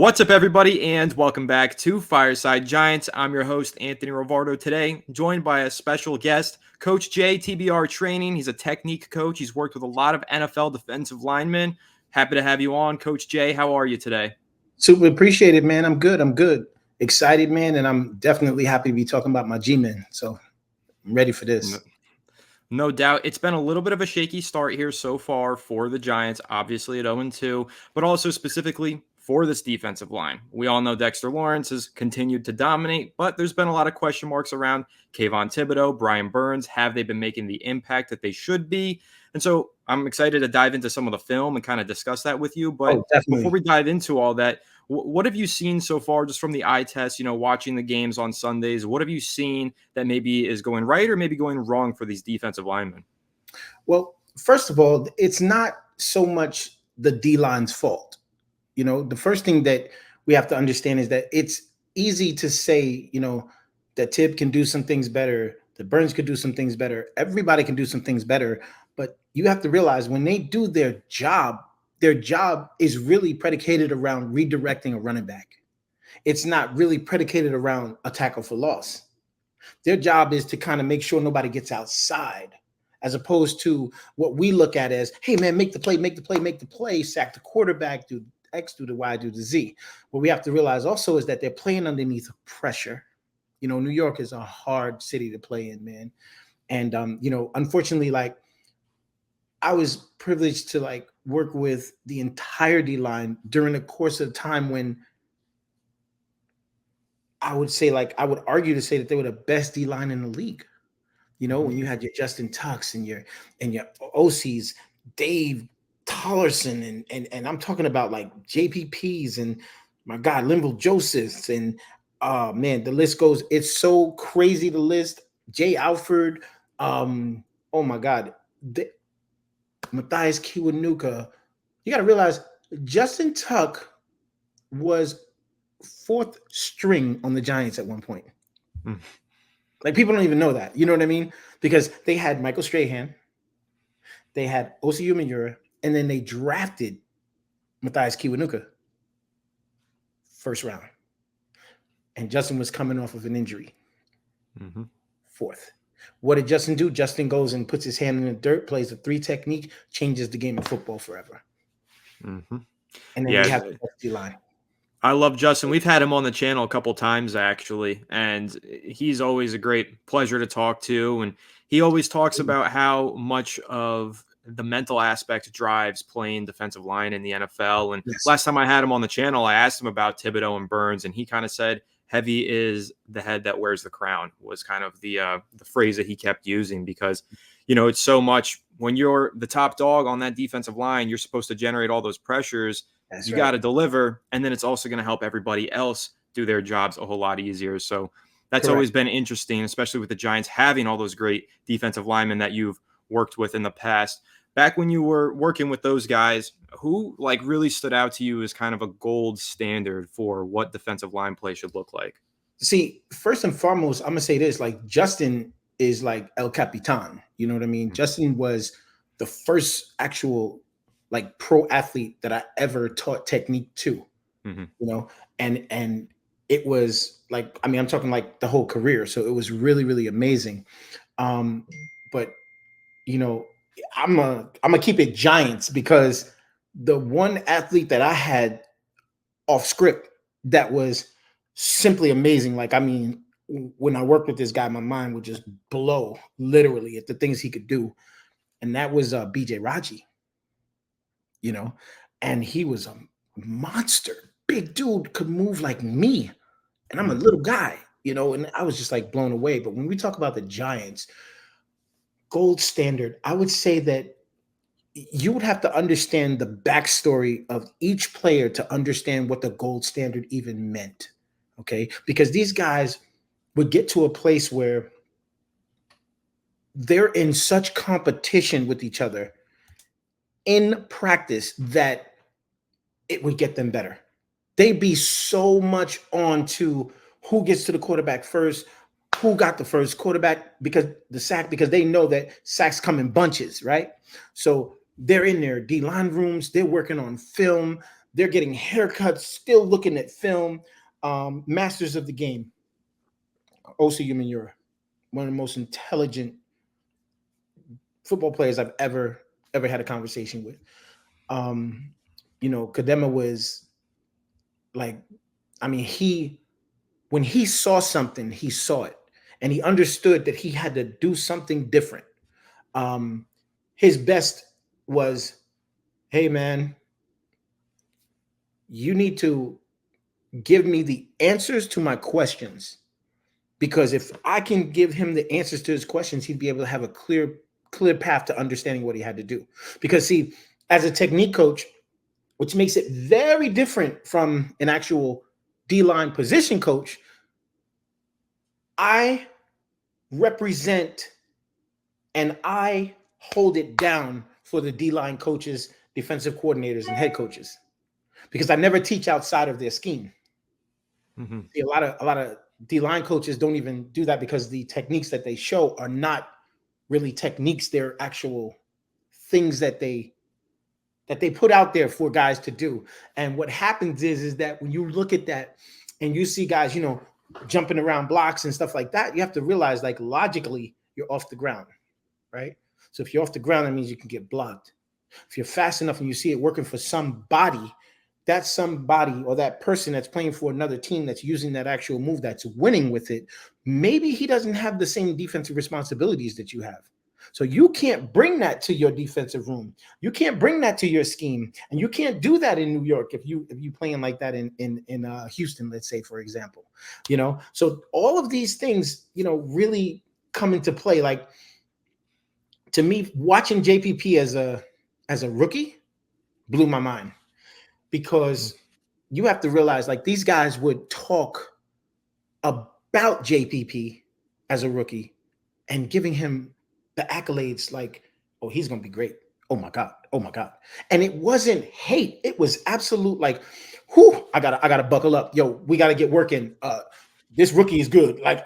What's up, everybody, and welcome back to Fireside Giants. I'm your host, Anthony Rovardo, today, joined by a special guest, Coach Jay, TBR Training. He's a technique coach. He's worked with a lot of NFL defensive linemen. Happy to have you on, Coach Jay. How are you today? Super appreciated, man. I'm good. Excited, man, and I'm definitely happy to be talking about my G-men. So I'm ready for this. No doubt. It's been a little bit of a shaky start here so far for the Giants, obviously at 0-2, but also specifically for this defensive line. We all know Dexter Lawrence has continued to dominate, but there's been a lot of question marks around Kayvon Thibodeau, Brian Burns. Have they been making the impact that they should be? And so I'm excited to dive into some of the film and kind of discuss that with you. But before we dive into all that, what have you seen so far just from the eye test, watching the games on Sundays? What have you seen that maybe is going right or maybe going wrong for these defensive linemen? Well, first of all, it's not so much the D-line's fault. The first thing that we have to understand is that it's easy to say, that Tib can do some things better, that Burns could do some things better. Everybody can do some things better. But you have to realize when they do their job is really predicated around redirecting a running back. It's not really predicated around a tackle for loss. Their job is to kind of make sure nobody gets outside, as opposed to what we look at as, hey, man, make the play, sack the quarterback, do X, do the Y, do the Z. What we have to realize also is that they're playing underneath pressure. New York is a hard city to play in, man. And, unfortunately, I was privileged to work with the entire D-line during the course of time when I would say, I would argue to say that they were the best D-line in the league. When you had your Justin Tucks and your Osis, Dave Tollerson, and I'm talking about JPPs and my God, Linval Josephs, and man, the list goes. It's so crazy, the list. Jay Alford, oh my God, Matthias Kiwanuka. You got to realize Justin Tuck was fourth string on the Giants at one point. People don't even know that. You know what I mean? Because they had Michael Strahan, they had Osi Umenyiora, and then they drafted Matthias Kiwanuka first round. And Justin was coming off of an injury. Fourth. What did Justin do? Justin goes and puts his hand in the dirt, plays a 3 technique, changes the game of football forever. And then we have the D-line. I love Justin. We've had him on the channel a couple times, actually, and he's always a great pleasure to talk to. And he always talks about how much of the mental aspect drives playing defensive line in the NFL. And last time I had him on the channel, I asked him about Thibodeau and Burns, and he kind of said, heavy is the head that wears the crown, was kind of the phrase that he kept using, because, it's so much when you're the top dog on that defensive line, you're supposed to generate all those pressures. You got to deliver, and then it's also going to help everybody else do their jobs a whole lot easier. So that's always been interesting, especially with the Giants having all those great defensive linemen that you've worked with in the past. Back when you were working with those guys, who really stood out to you as kind of a gold standard for what defensive line play should look like? See, first and foremost, I'm going to say this, Justin is El Capitan. You know what I mean? Justin was the first actual pro athlete that I ever taught technique to, and it was I'm talking the whole career. So it was really, really amazing. But, I'm gonna keep it Giants, because the one athlete that I had off script that was simply amazing. When I worked with this guy, my mind would just blow literally at the things he could do. And that was BJ Raji, and he was a monster. Big dude, could move like me. And I'm a little guy, and I was just blown away. But when we talk about the Giants, gold standard, I would say that you would have to understand the backstory of each player to understand what the gold standard even meant. Okay. Because these guys would get to a place where they're in such competition with each other in practice that it would get them better. They'd be so much on to who gets to the quarterback first, who got the first quarterback, because they know that sacks come in bunches, right? So they're in their D-line rooms, they're working on film, They're getting haircuts, still looking at film. Masters of the game, Osi Umenyiora, one of the most intelligent football players I've ever had a conversation with. Kadema was like, I mean, when he saw something, he saw it, and he understood that he had to do something different. His best was, hey man, you need to give me the answers to my questions, because if I can give him the answers to his questions, he'd be able to have a clear path to understanding what he had to do. Because see, as a technique coach, which makes it very different from an actual D-line position coach, I represent and I hold it down for the D-line coaches, defensive coordinators, and head coaches, because I never teach outside of their scheme. Mm-hmm. See, a lot of D-line coaches don't even do that, because the techniques that they show are not really techniques. They're actual things that they put out there for guys to do. And what happens is that when you look at that and you see guys, jumping around blocks and stuff like that, you have to realize, like, logically, you're off the ground, right? So if you're off the ground, that means you can get blocked. If you're fast enough and you see it working for somebody, that somebody or that person that's playing for another team that's using that actual move, that's winning with it, maybe he doesn't have the same defensive responsibilities that you have. So you can't bring that to your defensive room. You can't bring that to your scheme, and you can't do that in New York if you playing like that in Houston, let's say, for example. So all of these things, really come into play. Like, to me, watching JPP as a rookie blew my mind, because you have to realize, like, these guys would talk about JPP as a rookie and giving him the accolades, like, oh, he's going to be great. Oh my God. Oh my God. And it wasn't hate. It was absolute, like, whew, I gotta buckle up. Yo, we got to get working. This rookie is good. Like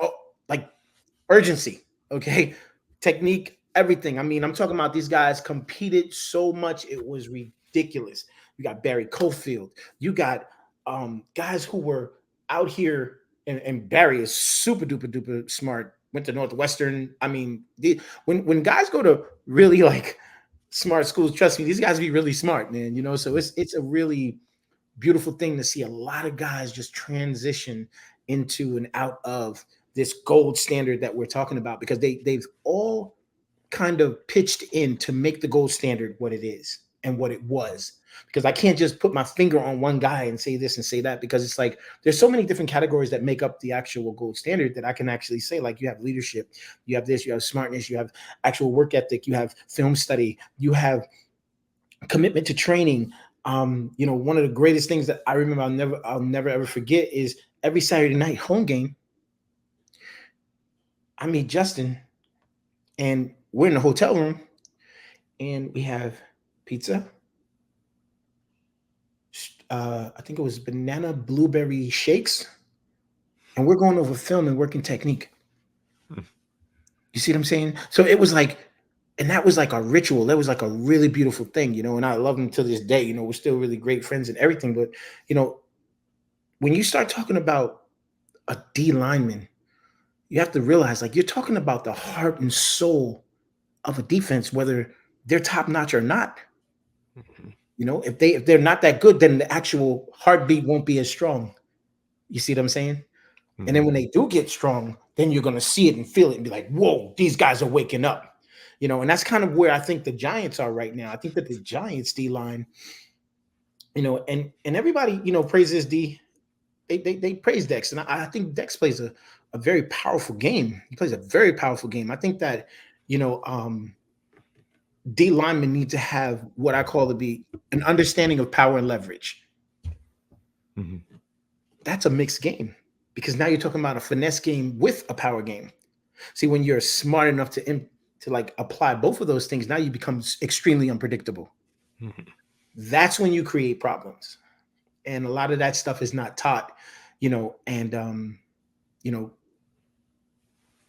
urgency. Okay. Technique, everything. I mean, I'm talking about these guys competed so much. It was ridiculous. You got Barry Cofield. You got guys who were out here, and Barry is super duper duper smart. Went to Northwestern. I mean, when guys go to really, like, smart schools, trust me, these guys be really smart, man. So it's a really beautiful thing to see a lot of guys just transition into and out of this gold standard that we're talking about, because they've all kind of pitched in to make the gold standard what it is and what it was. Because I can't just put my finger on one guy and say this and say that, because it's like there's so many different categories that make up the actual gold standard that I can actually say, like, you have leadership, you have this, you have smartness, you have actual work ethic, you have film study, you have commitment to training. One of the greatest things that I remember, I'll never ever forget, is every Saturday night home game, I meet Justin, and we're in the hotel room, and we have pizza. I think it was banana blueberry shakes, and we're going over film and working technique. You see what I'm saying? So it was like, and that was like a ritual. That was like a really beautiful thing, and I love him to this day. We're still really great friends and everything. But, when you start talking about a D lineman, you have to realize, like, you're talking about the heart and soul of a defense, whether they're top notch or not. If they're not that good, then the actual heartbeat won't be as strong. You see what I'm saying? And then when they do get strong, then you're going to see it and feel it and be like, whoa, these guys are waking up. And that's kind of where I think the Giants are right now. I think that the Giants D line, and everybody, praises D. They praise Dex. And I think Dex plays a very powerful game. He plays a very powerful game. I think that, D linemen need to have what I call to be an understanding of power and leverage. That's a mixed game, because now you're talking about a finesse game with a power game. See, when you're smart enough to like apply both of those things, now you become extremely unpredictable. That's when you create problems, and a lot of that stuff is not taught. And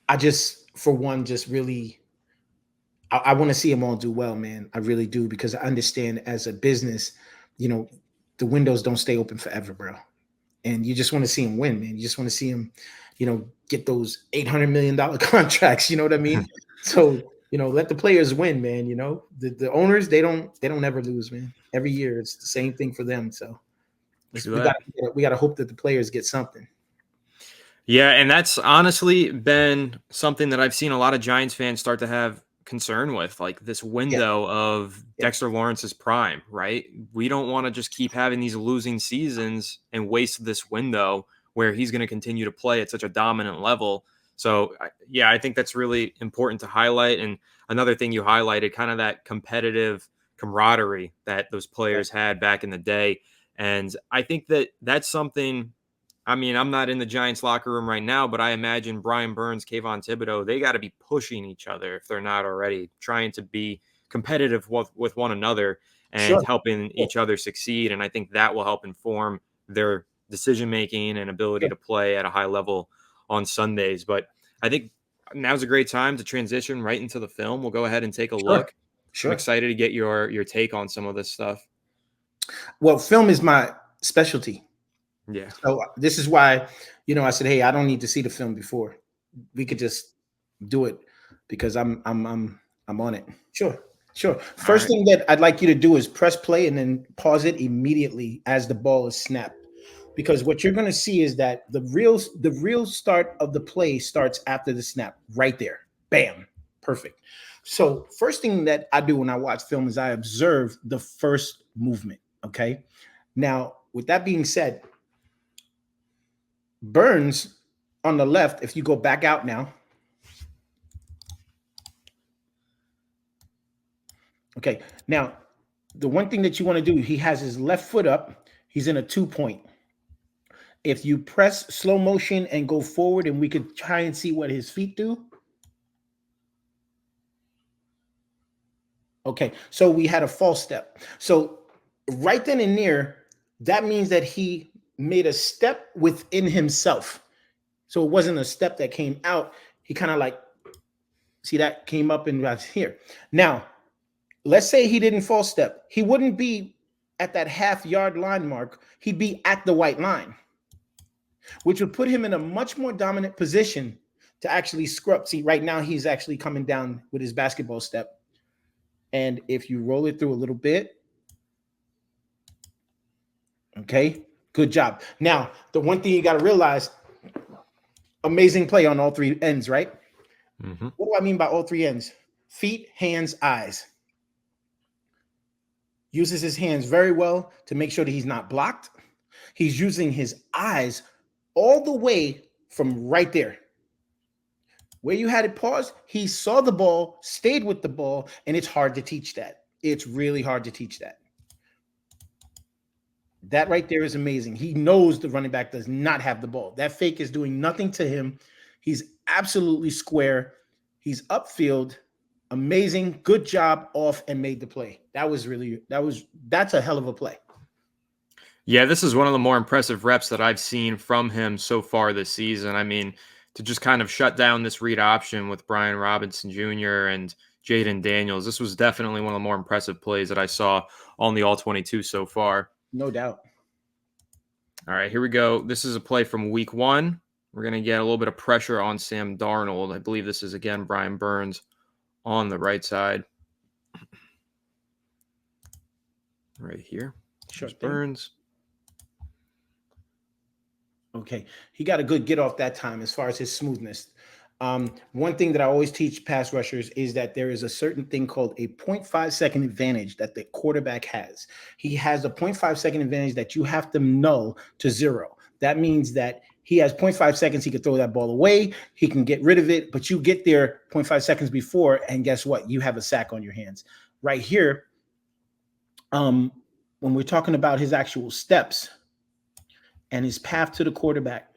I just, for one, just really, I want to see them all do well, man. I really do, because I understand, as a business, the windows don't stay open forever, bro. And you just want to see him win, man. You just want to see him, get those $800 million contracts. You know what I mean? So, let the players win, man. The owners, they don't ever lose, man. Every year it's the same thing for them. So we gotta hope that the players get something. Yeah, and that's honestly been something that I've seen a lot of Giants fans start to have concern with, like this window of Dexter Lawrence's prime, right? We don't want to just keep having these losing seasons and waste this window where he's going to continue to play at such a dominant level. So, yeah, I think that's really important to highlight. And another thing you highlighted, kind of that competitive camaraderie that those players had back in the day. And I think that that's something. I mean, I'm not in the Giants locker room right now, but I imagine Brian Burns, Kayvon Thibodeau, they got to be pushing each other if they're not already, trying to be competitive with one another and helping each other succeed. And I think that will help inform their decision-making and ability to play at a high level on Sundays. But I think now's a great time to transition right into the film. We'll go ahead and take a look. I'm excited to get your take on some of this stuff. Well, film is my specialty. Yeah. So this is why, I said, hey, I don't need to see the film before. We could just do it because I'm on it. Sure. First thing that I'd like you to do is press play and then pause it immediately as the ball is snapped. Because what you're going to see is that the real start of the play starts after the snap, right there. Bam. Perfect. So first thing that I do when I watch film is I observe the first movement. Okay. Now, with that being said, Burns on the left, if you go back out now. Okay, now the one thing that you want to do, he has his left foot up. He's in a 2-point. If you press slow motion and go forward, and we could try and see what his feet do. Okay, so we had a false step. So right then and there, that means that he made a step within himself. So it wasn't a step that came out. He kind of see that came up and right here. Now, let's say he didn't false step. He wouldn't be at that half-yard line mark. He'd be at the white line, which would put him in a much more dominant position to actually scrub. See, right now he's actually coming down with his basketball step. And if you roll it through a little bit, okay, good job. Now, the one thing you got to realize, amazing play on all three ends, right? Mm-hmm. What do I mean by all three ends? Feet, hands, eyes. Uses his hands very well to make sure that he's not blocked. He's using his eyes all the way from right there. Where you had it paused, he saw the ball, stayed with the ball, and it's hard to teach that. It's really hard to teach that. That right there is amazing. He knows the running back does not have the ball. That fake is doing nothing to him. He's absolutely square. He's upfield. Amazing. Good job off and made the play. That's a hell of a play. Yeah, this is one of the more impressive reps that I've seen from him so far this season. I mean, to just kind of shut down this read option with Brian Robinson Jr. and Jaden Daniels, this was definitely one of the more impressive plays that I saw on the All-22 so far. No doubt. All right, here we go. This is a play from week 1. We're going to get a little bit of pressure on Sam Darnold. I believe this is, again, Brian Burns on the right side. Right here. Sure. Burns. Okay. He got a good get off that time as far as his smoothness. One thing that I always teach pass rushers is that there is a certain thing called a 0.5 second advantage that the quarterback has. He has a 0.5 second advantage that you have to know to zero. That means that he has 0.5 seconds. He could throw that ball away. He can get rid of it, but you get there 0.5 seconds before, and guess what? You have a sack on your hands. Right here, when we're talking about his actual steps and his path to the quarterback,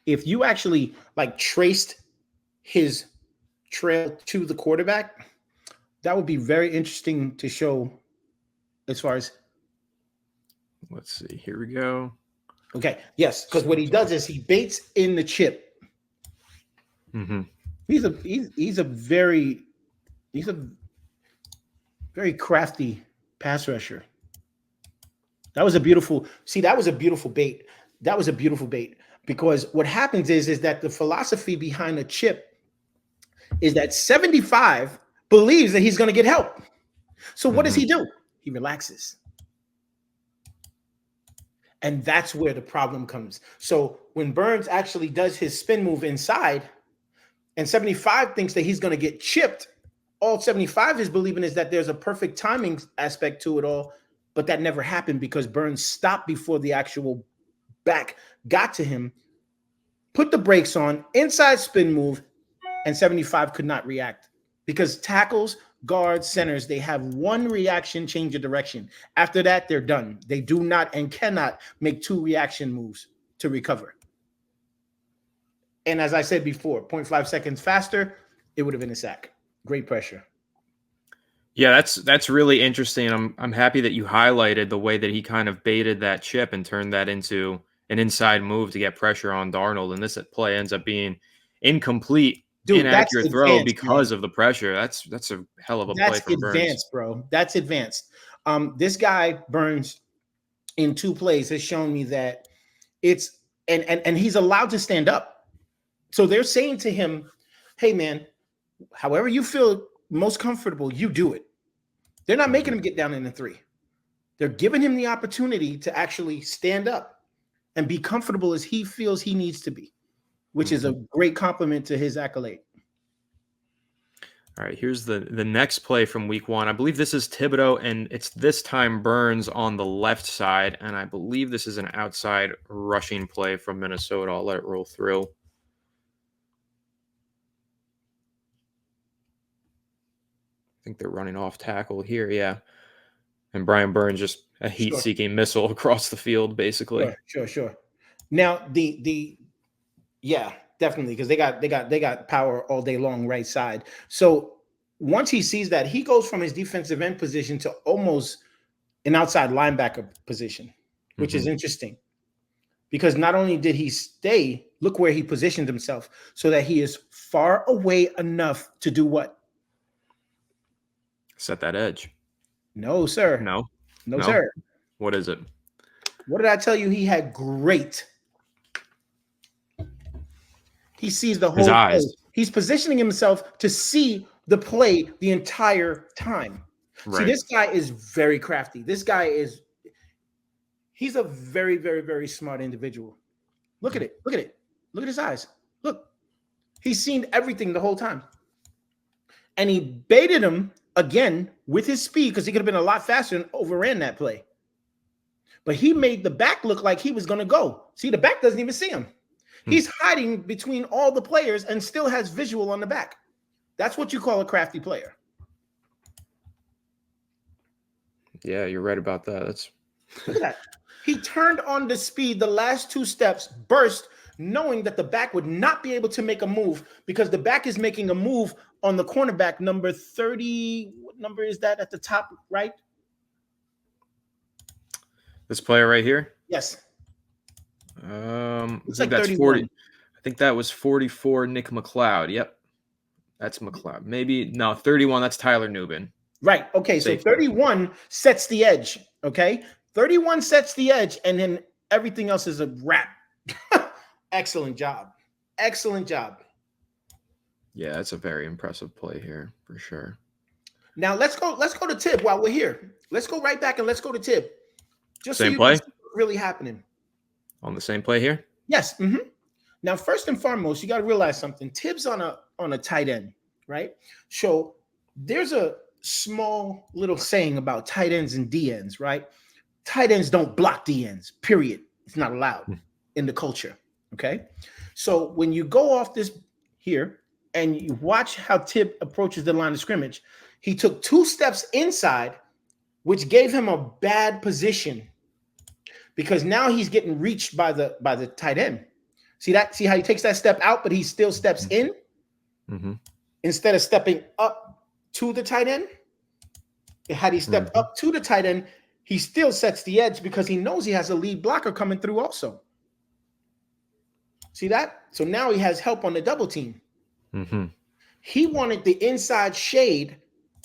if you actually traced his trail to the quarterback, that would be very interesting to show as far as. Let's see. Here we go. Okay. Yes. Because what he does is he baits in the chip. Mm-hmm. He's a very crafty pass rusher. That was a beautiful. See, that was a beautiful bait. That was a beautiful bait because what happens is that the philosophy behind a chip is that 75 believes that he's going to get help. So what does he do? He relaxes. And that's where the problem comes. So when Burns actually does his spin move inside, and 75 thinks that he's going to get chipped, all 75 is believing is that there's a perfect timing aspect to it all, but that never happened because Burns stopped before the actual back got to him, put the brakes on, inside spin move, and 75 could not react because tackles, guards, centers, they have one reaction, change of direction. After that, they're done. They do not and cannot make two reaction moves to recover. And as I said before, 0.5 seconds faster, it would have been a sack. Great pressure. Yeah, that's really interesting. I'm happy that you highlighted the way that he kind of baited that chip and turned that into an inside move to get pressure on Darnold. And this play ends up being incomplete, Dude, that's inaccurate throw advanced, because man. of the pressure. That's a hell of a That's play from advanced, Burns. bro. That's advanced. This guy Burns in 2 plays has shown me that it's and he's allowed to stand up. So they're saying to him, "Hey, man, however you feel most comfortable, you do it." They're not making him get down in the 3. They're giving him the opportunity to actually stand up and be comfortable as he feels he needs to be, which is a great compliment to his accolade. All right, here's the next play from week 1. I believe this is Thibodeau, and it's this time Burns on the left side, and I believe this is an outside rushing play from Minnesota. I'll let it roll through. I think they're running off tackle here, yeah. And Brian Burns just a heat-seeking missile across the field, basically. Sure. Now yeah, definitely, because they got power all day long right side. So once he sees that, he goes from his defensive end position to almost an outside linebacker position, which is interesting. Because not only did he stay, look where he positioned himself so that he is far away enough to do what? Set that edge. No, sir. No, sir. What is it? What did I tell you? He had great. He sees the whole eyes. play. He's positioning himself to see the play the entire time. Right. See, this guy is very crafty. This guy he's a very, very, very smart individual. Look at it. Look at it. Look at his eyes. Look. He's seen everything the whole time. And he baited him again with his speed because he could have been a lot faster and overran that play. But he made the back look like he was going to go. See, the back doesn't even see him. He's hiding between all the players and still has visual on the back. That's what you call a crafty player. Yeah, you're right about that. Look at that. He turned on the speed the last 2 steps, burst, knowing that the back would not be able to make a move because the back is making a move on the cornerback number 30. What number is that at the top right? This player right here? Yes. I think that's 40. I think that was 44, Nick McLeod. Yep. That's McLeod. Maybe, no, 31, that's Tyler Nubin. Right. Okay, safety. So 31 sets the edge, okay? 31 sets the edge, and then everything else is a wrap. Excellent job. Excellent job. Yeah, that's a very impressive play here, for sure. Now, let's go to Tib while we're here. Let's go right back and let's go to Tib. Just same so you play? can see what's really happening. On the same play here? Yes. Now, first and foremost, you got to realize something. Tibbs on a tight end, right? So there's a small little saying about tight ends and D ends, right? Tight ends don't block D ends, period. It's not allowed in the culture, okay? So when you go off this here and you watch how Tib approaches the line of scrimmage, he took 2 steps inside, which gave him a bad position because now he's getting reached by the tight end. See that? See how he takes that step out, but he still steps in instead of stepping up to the tight end. Had he stepped up to the tight end, he still sets the edge because he knows he has a lead blocker coming through also. See that? So now he has help on the double team. He wanted the inside shade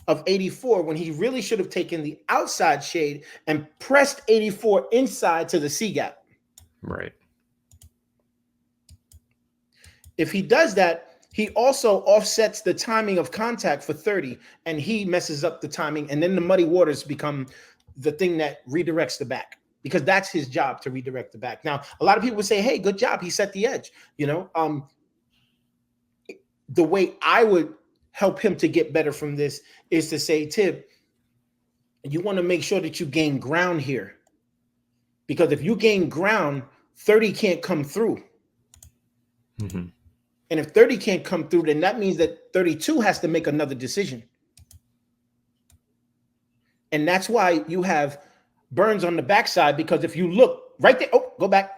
of 84 when he really should have taken the outside shade and pressed 84 inside to the C gap. Right. If he does that, he also offsets the timing of contact for 30, and he messes up the timing, and then the muddy waters become the thing that redirects the back, because that's his job, to redirect the back. Now, a lot of people say, hey, good job, he set the edge. The way I would help him to get better from this is to say, Tib, you want to make sure that you gain ground here, because if you gain ground, 30 can't come through. Mm-hmm. And if 30 can't come through, then that means that 32 has to make another decision. And that's why you have Burns on the backside, because if you look right there, oh, go back.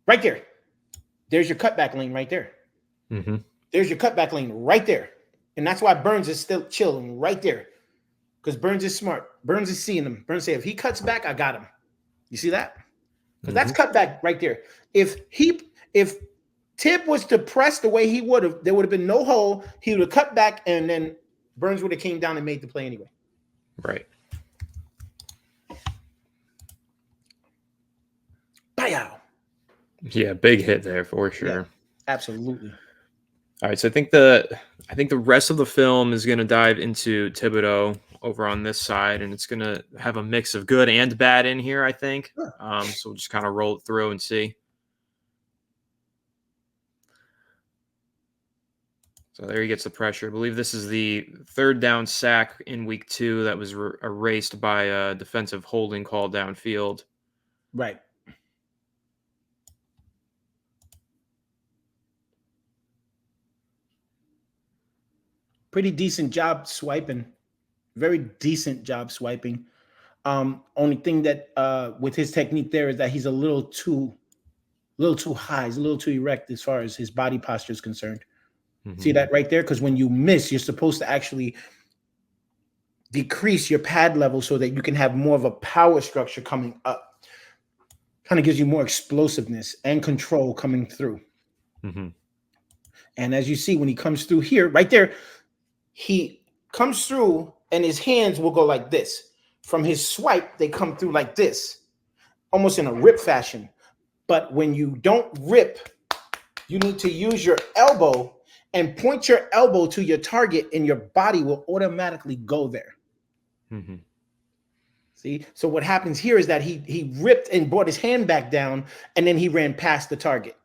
Right there. There's your cutback lane right there. Mm-hmm. There's your cutback lane right there. And that's why Burns is still chilling right there, because Burns is smart. Burns is seeing him. Burns say, if he cuts back, I got him. You see that? Because that's cutback right there. If Tib was to press the way he would have, there would have been no hole. He would have cut back, and then Burns would have came down and made the play anyway. Right. Bow. Yeah, big hit there for sure. Yeah, absolutely. All right, so I think the rest of the film is going to dive into Thibodeau over on this side, and it's going to have a mix of good and bad in here, I think. Sure. So we'll just kind of roll it through and see. So there he gets the pressure. I believe this is the third down sack in week 2 that was erased by a defensive holding call downfield. Right. Pretty decent job swiping. Very decent job swiping. Only thing that with his technique there is that he's a little too high. He's a little too erect as far as his body posture is concerned. Mm-hmm. See that right there? Because when you miss, you're supposed to actually decrease your pad level so that you can have more of a power structure coming up. Kind of gives you more explosiveness and control coming through. Mm-hmm. And as you see, when he comes through here, right there, he comes through and his hands will go like this. From his swipe, they come through like this, almost in a rip fashion. But when you don't rip, you need to use your elbow and point your elbow to your target, and your body will automatically go there. Mm-hmm. See? So what happens here is that he ripped and brought his hand back down, and then he ran past the target.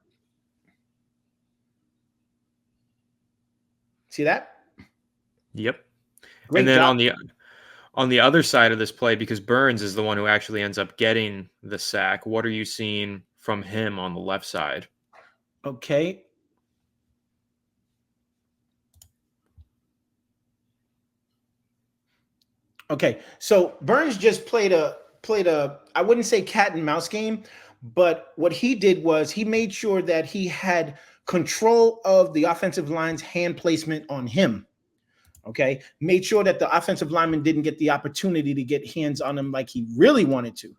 See that? Yep. Great and then job. on the other side of this play, because Burns is the one who actually ends up getting the sack, what are you seeing from him on the left side? Okay. Okay, so Burns just played a I wouldn't say cat and mouse game, but what he did was he made sure that he had control of the offensive line's hand placement on him. Okay, made sure that the offensive lineman didn't get the opportunity to get hands on him like he really wanted to.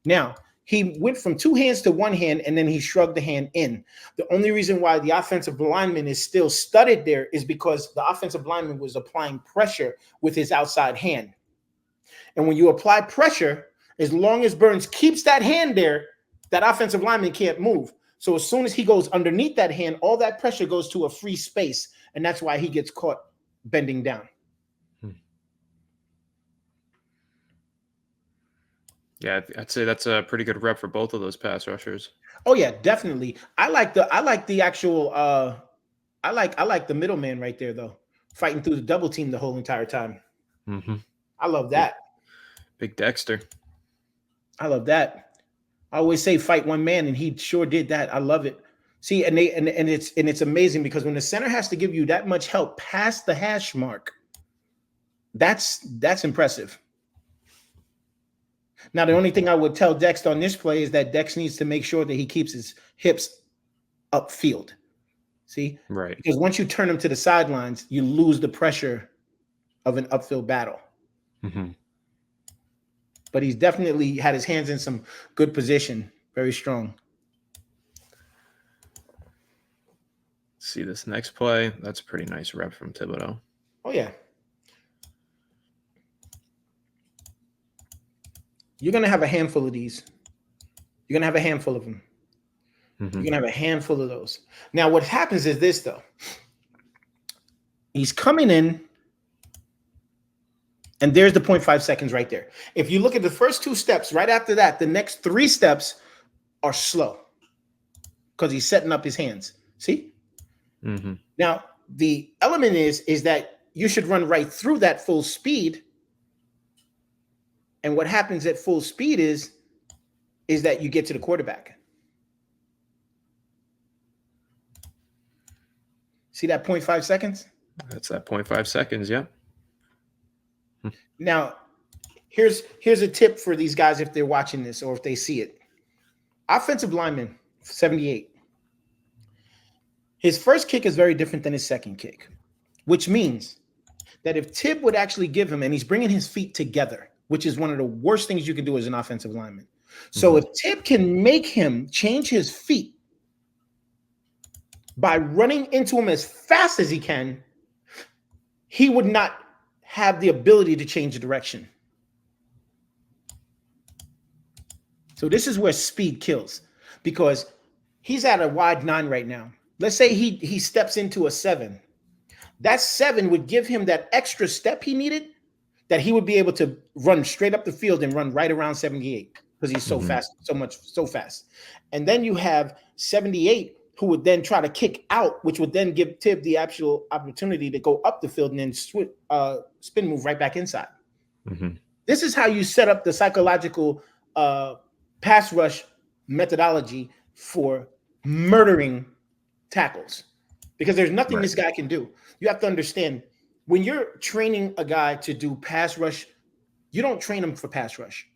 Now, he went from 2 hands to 1 hand, and then he shrugged the hand in. The only reason why the offensive lineman is still studded there is because the offensive lineman was applying pressure with his outside hand. And when you apply pressure, as long as Burns keeps that hand there, that offensive lineman can't move. So as soon as he goes underneath that hand, all that pressure goes to a free space, and that's why he gets caught bending down. Yeah, I'd say that's a pretty good rep for both of those pass rushers. Oh yeah, definitely. I like the actual I like the middleman right there though, fighting through the double team the whole entire time. Mm-hmm. I love that. Big Dexter. I love that. I always say fight one man, and he sure did that. I love it. See, and it's amazing because when the center has to give you that much help past the hash mark, that's impressive. Now, the only thing I would tell Dex on this play is that Dex needs to make sure that he keeps his hips upfield. See? Right. Because once you turn him to the sidelines, you lose the pressure of an upfield battle. Mm-hmm. But he's definitely had his hands in some good position. Very strong. See this next play. That's a pretty nice rep from Thibodeau. Oh, yeah. You're going to have a handful of these. You're going to have a handful of them. You're going to have a handful of those. Now, what happens is this, though. He's coming in, and there's the 0.5 seconds right there. If you look at the first 2 steps, right after that, the next 3 steps are slow because he's setting up his hands. See? Now, the element is that you should run right through that full speed. And what happens at full speed is that you get to the quarterback. See that 0.5 seconds? That's that 0.5 seconds, yeah. Now, here's a tip for these guys if they're watching this or if they see it. Offensive lineman, 78. His first kick is very different than his second kick, which means that if Tib would actually give him, and he's bringing his feet together, which is one of the worst things you can do as an offensive lineman. So if Tib can make him change his feet by running into him as fast as he can, he would not have the ability to change the direction. So this is where speed kills, because he's at a wide 9 right now. Let's say he steps into a 7. That 7 would give him that extra step he needed, that he would be able to run straight up the field and run right around 78 because he's so fast, so fast. And then you have 78 who would then try to kick out, which would then give Tib the actual opportunity to go up the field and then spin move right back inside. This is how you set up the psychological pass rush methodology for murdering tackles, because there's nothing this guy can do. You have to understand, when you're training a guy to do pass rush, you don't train him for pass rush.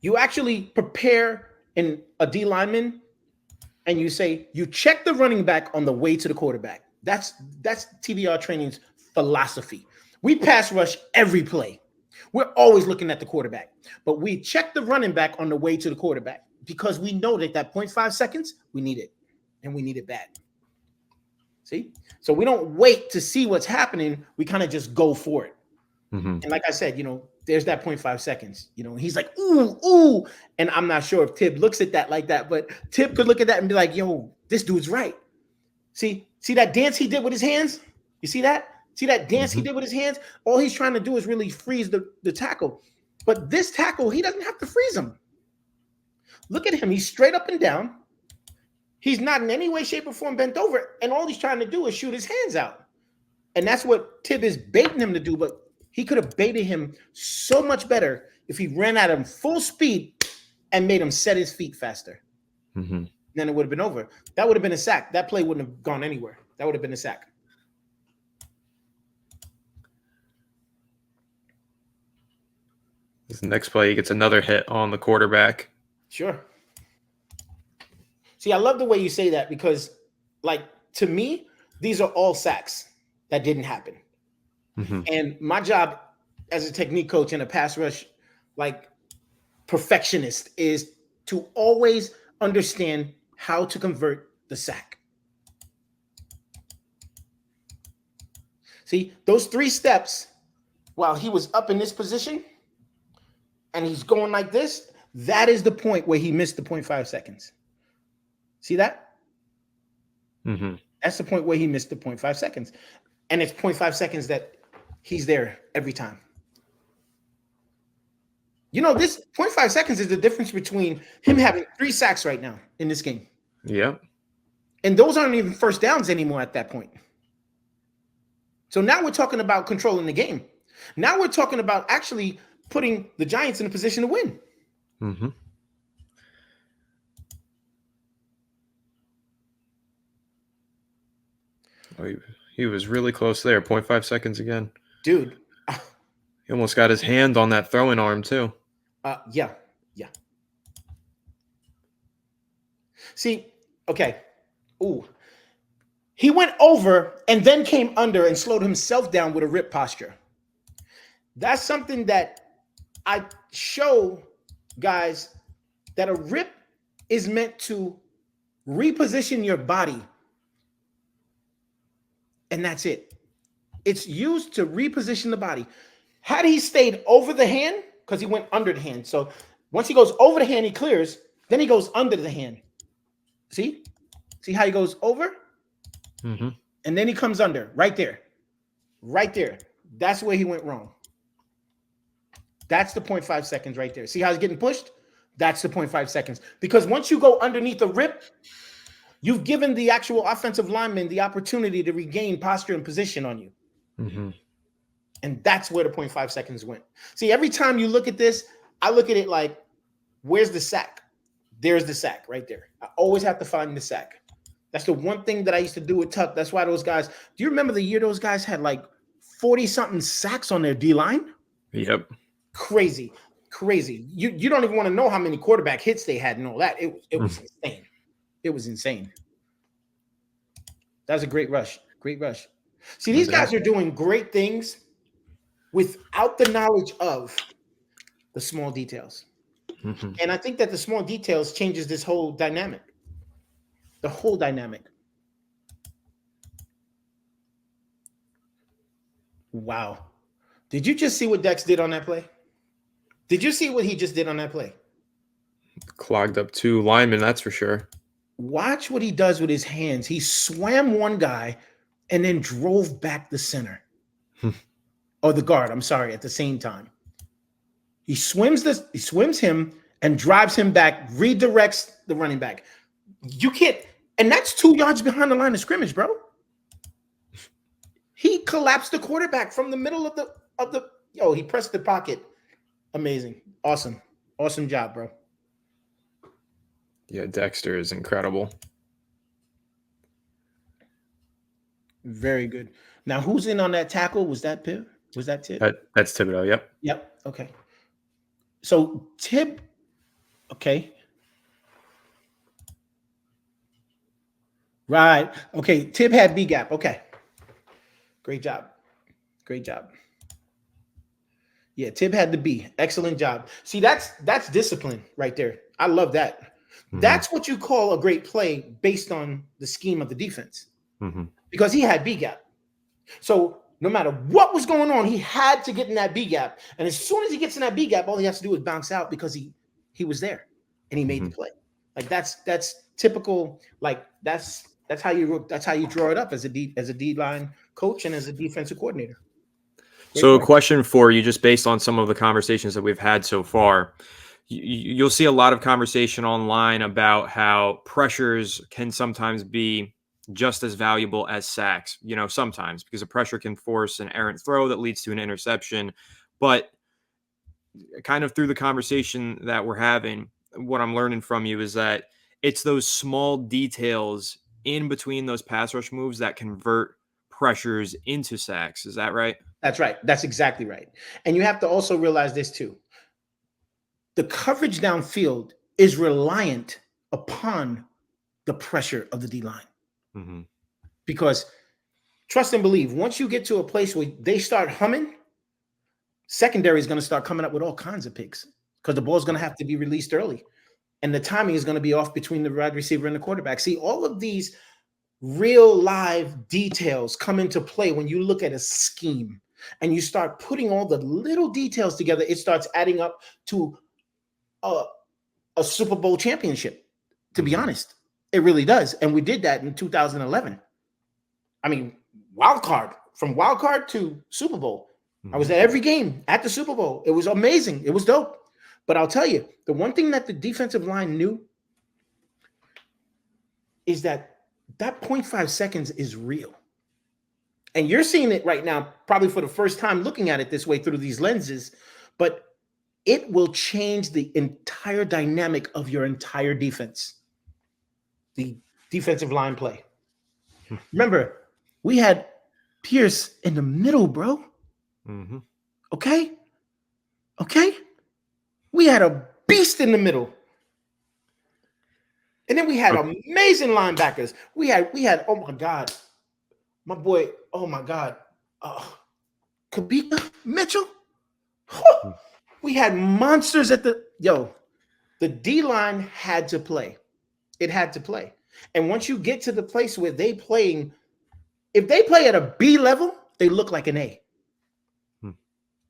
You actually prepare a D lineman, and you say, you check the running back on the way to the quarterback. That's TBR training's philosophy. We pass rush every play. We're always looking at the quarterback, but we check the running back on the way to the quarterback because we know that 0.5 seconds, we need it, and we need it bad. See? So we don't wait to see what's happening. We kind of just go for it. And like I said, there's that 0.5 seconds. He's like, ooh. And I'm not sure if Tib looks at that like that, but Tib could look at that and be like, yo, this dude's right. See that dance he did with his hands? You see that? See that dance he did with his hands? All he's trying to do is really freeze the tackle. But this tackle, he doesn't have to freeze him. Look at him. He's straight up and down. He's not in any way, shape, or form bent over. And all he's trying to do is shoot his hands out. And that's what Tib is baiting him to do. But he could have baited him so much better if he ran at him full speed and made him set his feet faster. Then it would have been over. That would have been a sack. That play wouldn't have gone anywhere. That would have been a sack. This next play, he gets another hit on the quarterback. Sure. See, I love the way you say that because, to me, these are all sacks that didn't happen. And my job as a technique coach and a pass rush, perfectionist, is to always understand how to convert the sack. See, those 3 steps, while he was up in this position and he's going like this, that is the point where he missed the 0.5 seconds. See that? That's the point where he missed the 0.5 seconds. And it's 0.5 seconds that he's there every time. This 0.5 seconds is the difference between him having 3 sacks right now in this game. Yep. And those aren't even first downs anymore at that point. So now we're talking about controlling the game. Now we're talking about actually putting the Giants in a position to win. Oh, he was really close there. 0.5 seconds again. Dude. He almost got his hand on that throwing arm, too. Yeah. See, okay. Ooh. He went over and then came under and slowed himself down with a rip posture. That's something that I show guys, that a rip is meant to reposition your body. And that's it. It's used to reposition the body. Had he stayed over the hand, because he went under the hand. So once he goes over the hand, he clears. Then he goes under the hand. See how he goes over, and then he comes under right there. That's where he went wrong. That's the 0.5 seconds right there. See how he's getting pushed? That's the 0.5 seconds. Because once you go underneath the rip, you've given the actual offensive lineman the opportunity to regain posture and position on you. And that's where the 0.5 seconds went. See, every time you look at this, I look at it like, where's the sack? There's the sack right there. I always have to find the sack. That's the one thing that I used to do with Tuck. That's why those guys, do you remember the year those guys had like 40-something sacks on their D-line? Yep. Crazy. You don't even want to know how many quarterback hits they had and all that. It was insane. It was insane. That was a great rush. See, these guys are doing great things without the knowledge of the small details. And I think that the small details changes this whole dynamic. The whole dynamic. Wow. Did you just see what Dex did on that play? Did you see what he just did on that play? Clogged up 2 linemen, that's for sure. Watch what he does with his hands. He swam one guy and then drove back the center. Or the guard, I'm sorry, at the same time. He swims him and drives him back, redirects the running back. You can't, and that's 2 yards behind the line of scrimmage, bro. He collapsed the quarterback from the middle of the he pressed the pocket. Amazing. Awesome job, bro. Yeah, Dexter is incredible. Very good. Now, who's in on that tackle? Was that Pib? Was that Tib? That's Thibodeau, yep. Yep. Okay. So Tib, okay. Right. Okay. Tib had B gap. Okay. Great job. Yeah, Tib had the B. Excellent job. See, that's discipline right there. I love that. That's what you call a great play based on the scheme of the defense. Because he had B gap. So no matter what was going on, he had to get in that B gap. And as soon as he gets in that B gap, all he has to do is bounce out because he was there and he made the play. Like that's typical. Like that's how you draw it up as a D line coach and as a defensive coordinator. So a question for you, just based on some of the conversations that we've had so far, you'll see a lot of conversation online about how pressures can sometimes be just as valuable as sacks, sometimes, because a pressure can force an errant throw that leads to an interception. But kind of through the conversation that we're having, what I'm learning from you is that it's those small details in between those pass rush moves that convert pressures into sacks. Is that right? That's right. That's exactly right. And you have to also realize this too. The coverage downfield is reliant upon the pressure of the D-line. Because trust and believe, once you get to a place where they start humming, secondary is going to start coming up with all kinds of picks because the ball is going to have to be released early. And the timing is going to be off between the wide receiver and the quarterback. See, all of these real live details come into play when you look at a scheme and you start putting all the little details together. It starts adding up to a Super Bowl championship, to be honest. It really does. And we did that in 2011. I mean, from wild card to Super Bowl. I was at every game at the Super Bowl. It was amazing. It was dope. But I'll tell you, the one thing that the defensive line knew is that 0.5 seconds is real. And you're seeing it right now, probably for the first time looking at it this way through these lenses, but it will change the entire dynamic of your entire defense. The defensive line play. Remember, we had Pierce in the middle, bro. Okay? We had a beast in the middle. And then we had amazing linebackers. We had, oh my God, my boy, oh my God, Kabika Mitchell. We had monsters at the D-line had to play. It had to play. And once you get to the place where if they play at a B level, they look like an A.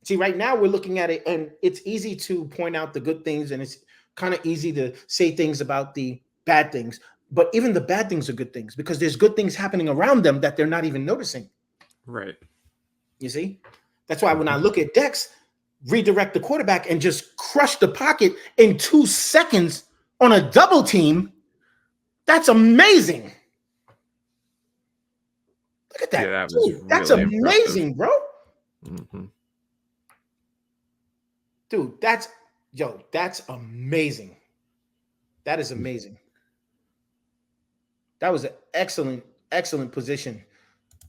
See, right now we're looking at it, and it's easy to point out the good things, and it's kind of easy to say things about the bad things. But even the bad things are good things because there's good things happening around them that they're not even noticing. Right. You see? That's why when I Mhm. look at Dex redirect the quarterback and just crush the pocket in 2 seconds on a double team, that's amazing. Look at Yeah, that. that was Dude, that's really impressive. amazing, bro. Hmm. Dude, that's amazing. That is amazing. That was an excellent position.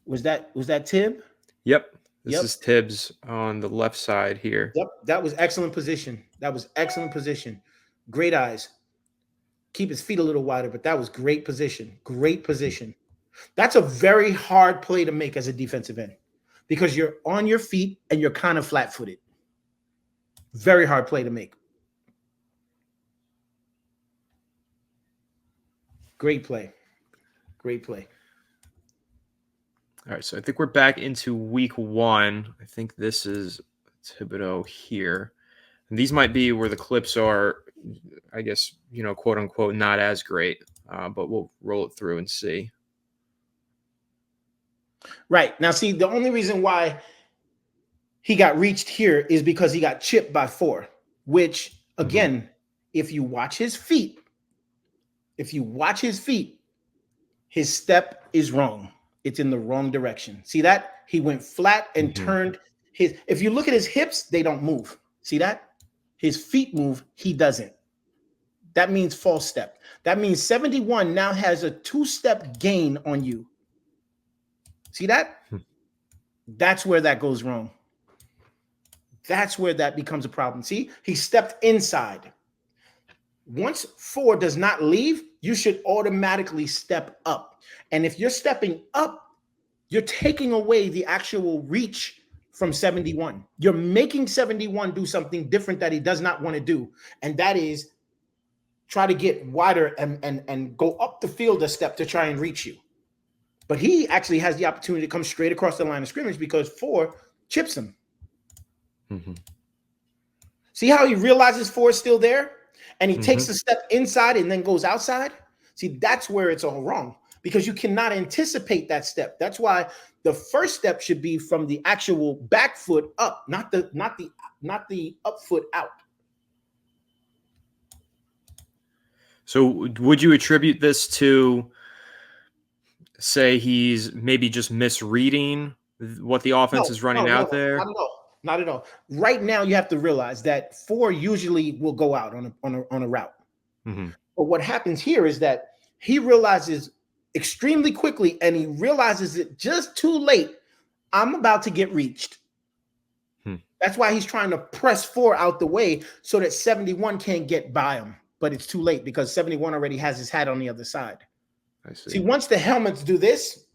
Was that Tib? Yep. This Yep. is Tibbs on the left side here. Yep. That was excellent position. That was excellent position. Great eyes. Keep his feet a little wider, but that was great position. Great position. That's a very hard play to make as a defensive end because you're on your feet and you're kind of flat-footed. Very hard play to make. Great play. Great play. All right, so I think we're back into week 1. I think this is Thibodeau here. And these might be where the clips are, I guess, quote unquote, not as great, but we'll roll it through and see. Right. Now, see, the only reason why he got reached here is because he got chipped by 4, which, again, if you watch his feet, his step is wrong. It's in the wrong direction. See that? He went flat and turned his. If you look at his hips, they don't move. See that? His feet move. He doesn't. That means false step. That means 71 now has a 2-step gain on you. See that? That's where that goes wrong. That's where that becomes a problem. See, he stepped inside. Once 4 does not leave, you should automatically step up. And if you're stepping up, you're taking away the actual reach from 71. You're making 71 do something different that he does not want to do. And that is try to get wider and go up the field a step to try and reach you. But he actually has the opportunity to come straight across the line of scrimmage because 4 chips him. See how he realizes 4 is still there? And he takes a step inside and then goes outside? See, that's where it's all wrong because you cannot anticipate that step. That's why the first step should be from the actual back foot up, not the up foot out. So would you attribute this to, say, he's maybe just misreading what the offense is running out there? Not at all. Not at all. Right now, you have to realize that 4 usually will go out on a route. But what happens here is that he realizes extremely quickly, and he realizes it just too late. I'm about to get reached. That's why he's trying to press 4 out the way so that 71 can't get by him. But it's too late because 71 already has his hat on the other side. I see. See, once the helmets do this,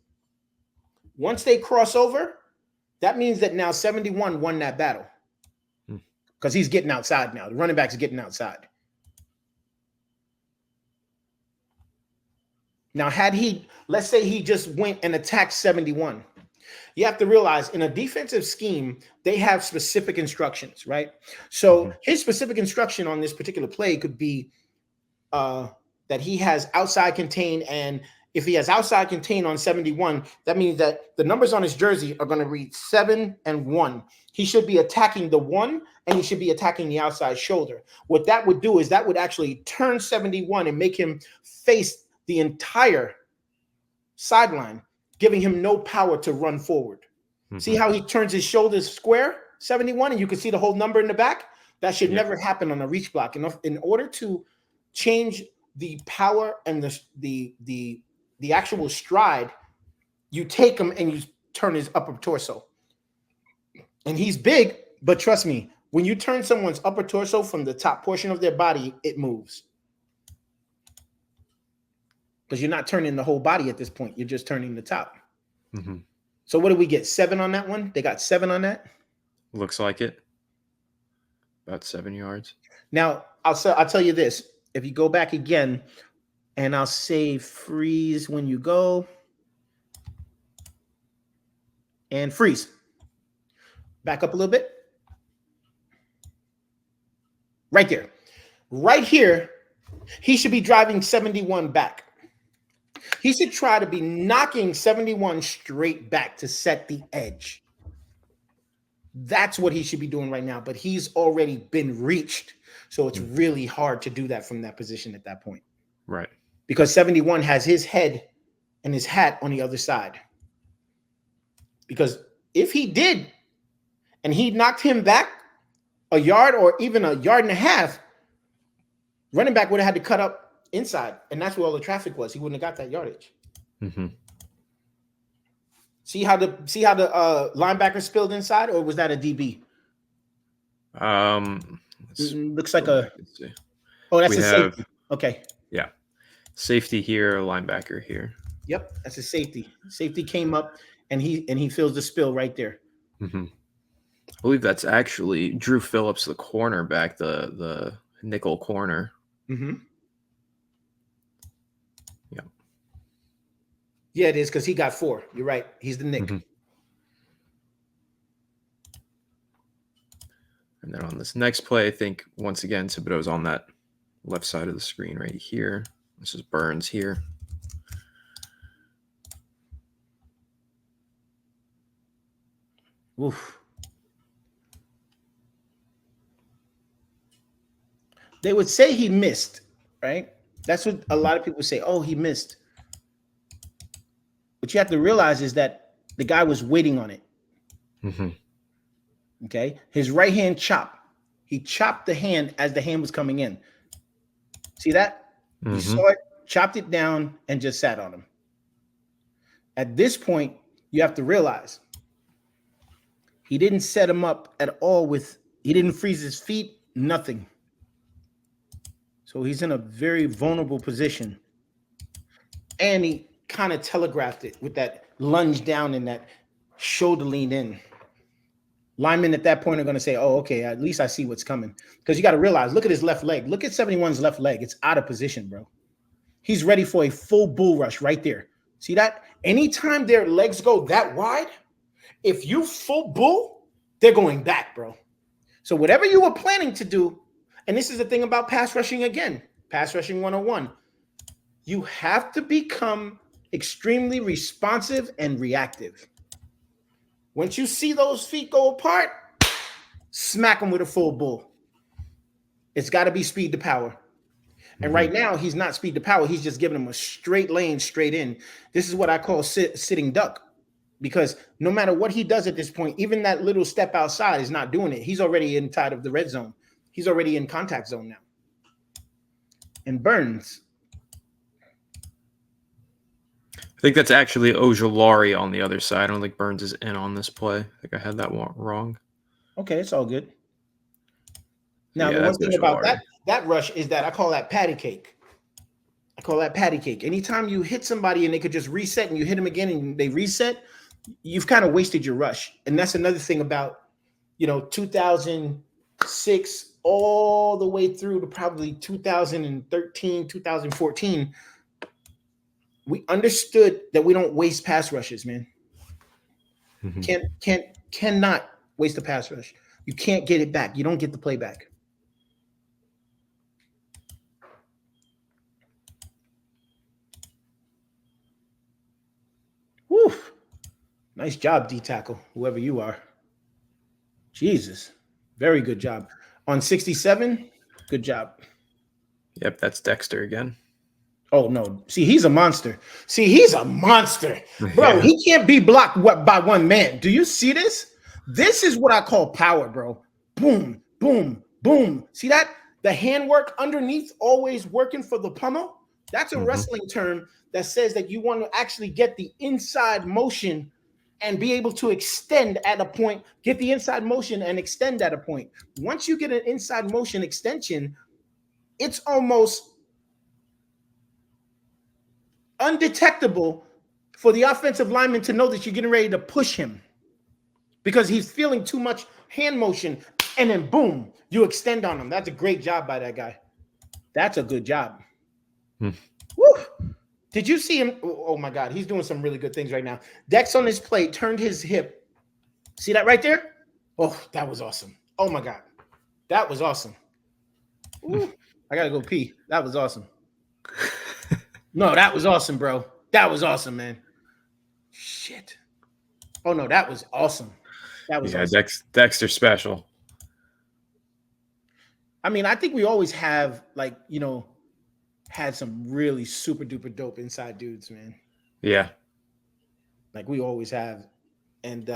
once they cross over, that means that now 71 won that battle because he's getting outside now. The running back's getting outside. Now, let's say he just went and attacked 71. You have to realize in a defensive scheme, they have specific instructions, right? So his specific instruction on this particular play could be that he has outside contain, and if he has outside contain on 71, that means that the numbers on his jersey are going to read 7 and 1. He should be attacking the 1, and he should be attacking the outside shoulder. What that would do is that would actually turn 71 and make him face the entire sideline, giving him no power to run forward. See how he turns his shoulders square, 71, and you can see the whole number in the back? That should never happen on a reach block. In order to change the power and the actual stride, you take him and you turn his upper torso. And he's big, but trust me, when you turn someone's upper torso from the top portion of their body, it moves. Because you're not turning the whole body at this point. You're just turning the top. So what did we get? 7 on that one? They got 7 on that? Looks like it. About 7 yards. Now, I'll tell you this. If you go back again, and I'll say freeze when you go. And freeze. Back up a little bit. Right there. Right here, he should be driving 71 back. He should try to be knocking 71 straight back to set the edge. That's what he should be doing right now, but he's already been reached. So it's really hard to do that from that position at that point. Right. Because 71 has his head and his hat on the other side. Because if he did, and he knocked him back a yard or even a yard and a half, running back would have had to cut up inside, and that's where all the traffic was. He wouldn't have got that yardage. Mm-hmm. See how the linebacker spilled inside, or was that a DB? Looks like a. Oh, that's a safety. Okay. Yeah, safety here, linebacker here. Yep, that's a safety. Safety came up, and he feels the spill right there. Mm-hmm. I believe that's actually Drew Phillips, the cornerback, the nickel corner. Mm-hmm. Yeah. Yeah, it is because he got 4. You're right. He's the nick. Mm-hmm. And then on this next play, I think once again Thibodeau's on that left side of the screen right here. This is Burns here. Oof. They would say he missed, right? That's what a lot of people say. Oh, he missed. What you have to realize is that the guy was waiting on it. Mm-hmm. Okay? His right hand chop. He chopped the hand as the hand was coming in. See that? Mm-hmm. You saw it, chopped it down, and just sat on him. At this point, you have to realize he didn't set him up at all he didn't freeze his feet, nothing. So he's in a very vulnerable position. And he kind of telegraphed it with that lunge down and that shoulder lean in. Linemen at that point are going to say, oh, okay, at least I see what's coming. Because you got to realize, look at his left leg. Look at 71's left leg. It's out of position, bro. He's ready for a full bull rush right there. See that? Anytime their legs go that wide, if you full bull, they're going back, bro. So whatever you were planning to do, and this is the thing about pass rushing again, pass rushing 101. You have to become extremely responsive and reactive. Once you see those feet go apart, smack them with a full bull. It's got to be speed to power. And right now, he's not speed to power. He's just giving him a straight lane, straight in. This is what I call sitting duck. Because no matter what he does at this point, even that little step outside is not doing it. He's already inside of the red zone. He's already in contact zone now. And Burns. I think that's actually Ojulari on the other side. I don't think Burns is in on this play. I think I had that one wrong. Okay, it's all good. Now, the one thing about that rush is that I call that patty cake. Anytime you hit somebody and they could just reset and you hit them again and they reset, you've kind of wasted your rush. And that's another thing about, 2006 all the way through to probably 2013, 2014, we understood that we don't waste pass rushes, man. Mm-hmm. Cannot waste a pass rush. You can't get it back. You don't get the play back. Woo. Nice job, D-tackle, whoever you are. Jesus. Very good job. On 67, good job. Yep, that's Dexter again. Oh, no. See, he's a monster. Bro, he can't be blocked by one man. Do you see this? This is what I call power, bro. Boom, boom, boom. See that? The handwork underneath always working for the pummel. That's a wrestling term that says that you want to actually get the inside motion and be able to extend at a point, get the inside motion and extend at a point. Once you get an inside motion extension, it's almost undetectable for the offensive lineman to know that you're getting ready to push him because he's feeling too much hand motion, and then boom, you extend on him. That's a great job by that guy. That's a good job. Woo! Did you see him? Oh my God, he's doing some really good things right now. Dex on his plate turned his hip. See that right there? Oh, that was awesome. Oh my God, that was awesome. Ooh, I gotta go pee. That was awesome. No, that was awesome, bro. That was awesome, man. Shit. Oh no, that was awesome. That was Yeah, awesome. Dexter special. I mean, I think we always have like, had some really super duper dope inside dudes, man. Yeah. Like we always have. And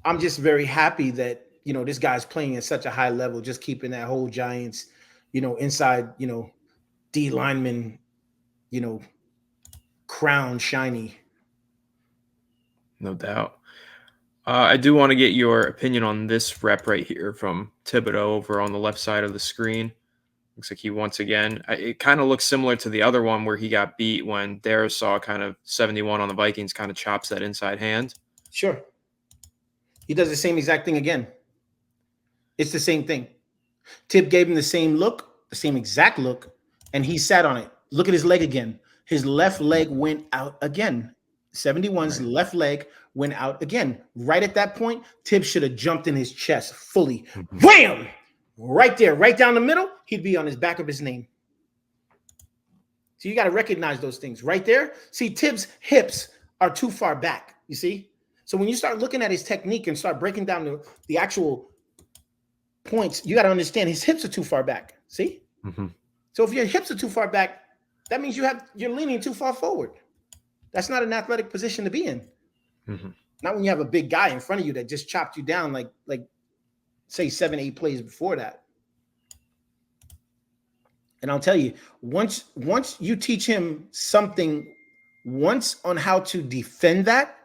I'm just very happy that, this guy's playing at such a high level, just keeping that whole Giants, inside, D lineman, you know, crown shiny. No doubt. I do want to get your opinion on this rep right here from Thibodeau over on the left side of the screen. Looks like he once again, it kind of looks similar to the other one where he got beat when Darius saw kind of 71 on the Vikings, kind of chops that inside hand. Sure. He does the same exact thing again. It's the same thing. Tip gave him the same look, the same exact look, and he sat on it. Look at his leg again. His left leg went out again. 71's Right. left leg went out again. Right at that point, Tip should have jumped in his chest fully. Wham! Right there, right down the middle, he'd be on his back of his name. So you got to recognize those things right there. See, Tip's hips are too far back, you see? So when you start looking at his technique and start breaking down the actual points, you got to understand his hips are too far back. See? Mm-hmm. So if your hips are too far back, that means you're leaning too far forward. That's not an athletic position to be in. Mm-hmm. Not when you have a big guy in front of you that just chopped you down like say 7-8 plays before that. And I'll tell you, once you teach him something once on how to defend that,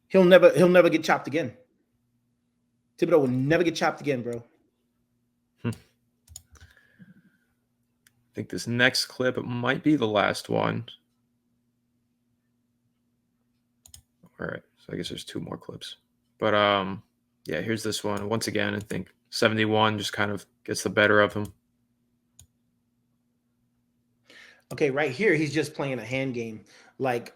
he'll never get chopped again. Thibodeau will never get chopped again, bro. I think this next clip, it might be the last one. All right, so I guess there's 2 more clips. But yeah, here's this one. Once again, I think 71 just kind of gets the better of him. Okay, right here, he's just playing a hand game. Like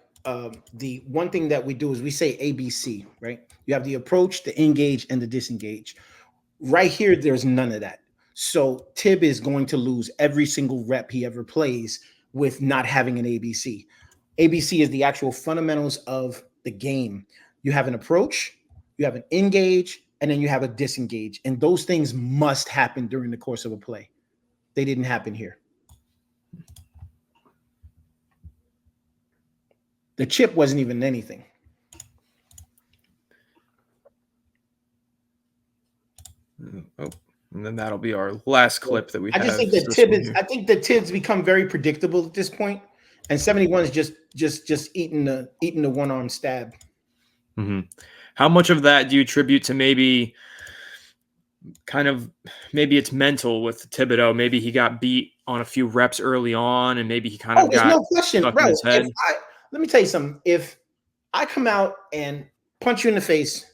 the one thing that we do is we say ABC, right? You have the approach, the engage, and the disengage. Right here, there's none of that. So Tib is going to lose every single rep he ever plays with not having an ABC. ABC is the actual fundamentals of the game. You have an approach, you have an engage, and then you have a disengage. And those things must happen during the course of a play. They didn't happen here. The chip wasn't even anything. Oh, and then that'll be our last clip that we have. I just think that Tib's become very predictable at this point, and 71 is just eating the one-arm stab. Mm-hmm. How much of that do you attribute to maybe it's mental with Thibodeau? Maybe he got beat on a few reps early on, and maybe he kind of got no question, stuck bro. in his head. Let me tell you something. If I come out and punch you in the face,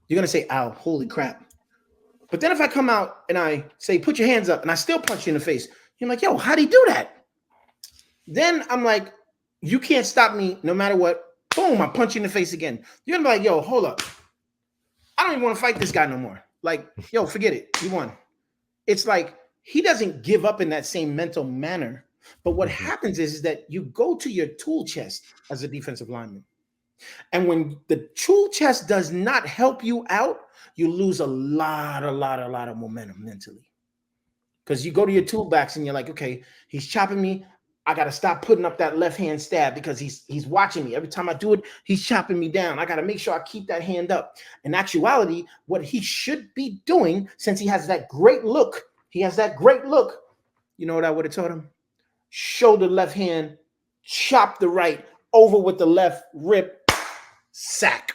you're gonna say, "Ow, holy crap." But then if I come out and I say, "Put your hands up," and I still punch you in the face, you're like, "Yo, how'd he do that?" Then I'm like, "You can't stop me no matter what." Boom, I punch you in the face again. You're gonna be like, "Yo, hold up. I don't even want to fight this guy no more." Like, yo, forget it. You won. It's like he doesn't give up in that same mental manner. But what happens is that you go to your tool chest as a defensive lineman. And when the tool chest does not help you out, you lose a lot of momentum mentally. Because you go to your toolbox and you're like, okay, he's chopping me. I got to stop putting up that left hand stab because he's watching me. Every time I do it, he's chopping me down. I got to make sure I keep that hand up. In actuality, what he should be doing, since he has that great look, you know what I would have taught him? Shoulder left hand, chop the right, over with the left, rip, sack.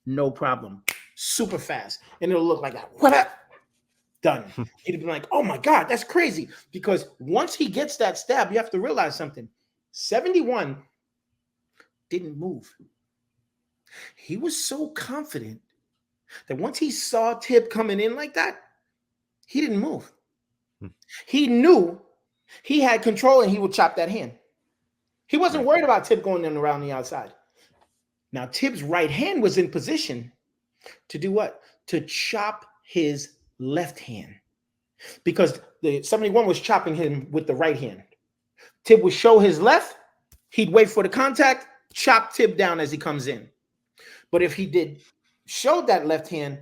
No problem. Super fast. And it'll look like that. What? Done. He'd be like, "Oh my God, that's crazy." Because once he gets that stab, you have to realize something. 71 didn't move. He was so confident that once he saw Tib coming in like that, he didn't move. He knew he had control and he would chop that hand. He wasn't worried about Tib going in around the outside. Now, Tib's right hand was in position to do what? To chop his left hand. because the 71 was chopping him with the right hand. Tib would show his left. He'd wait for the contact, chop Tib down as he comes in. But if he did showed that left hand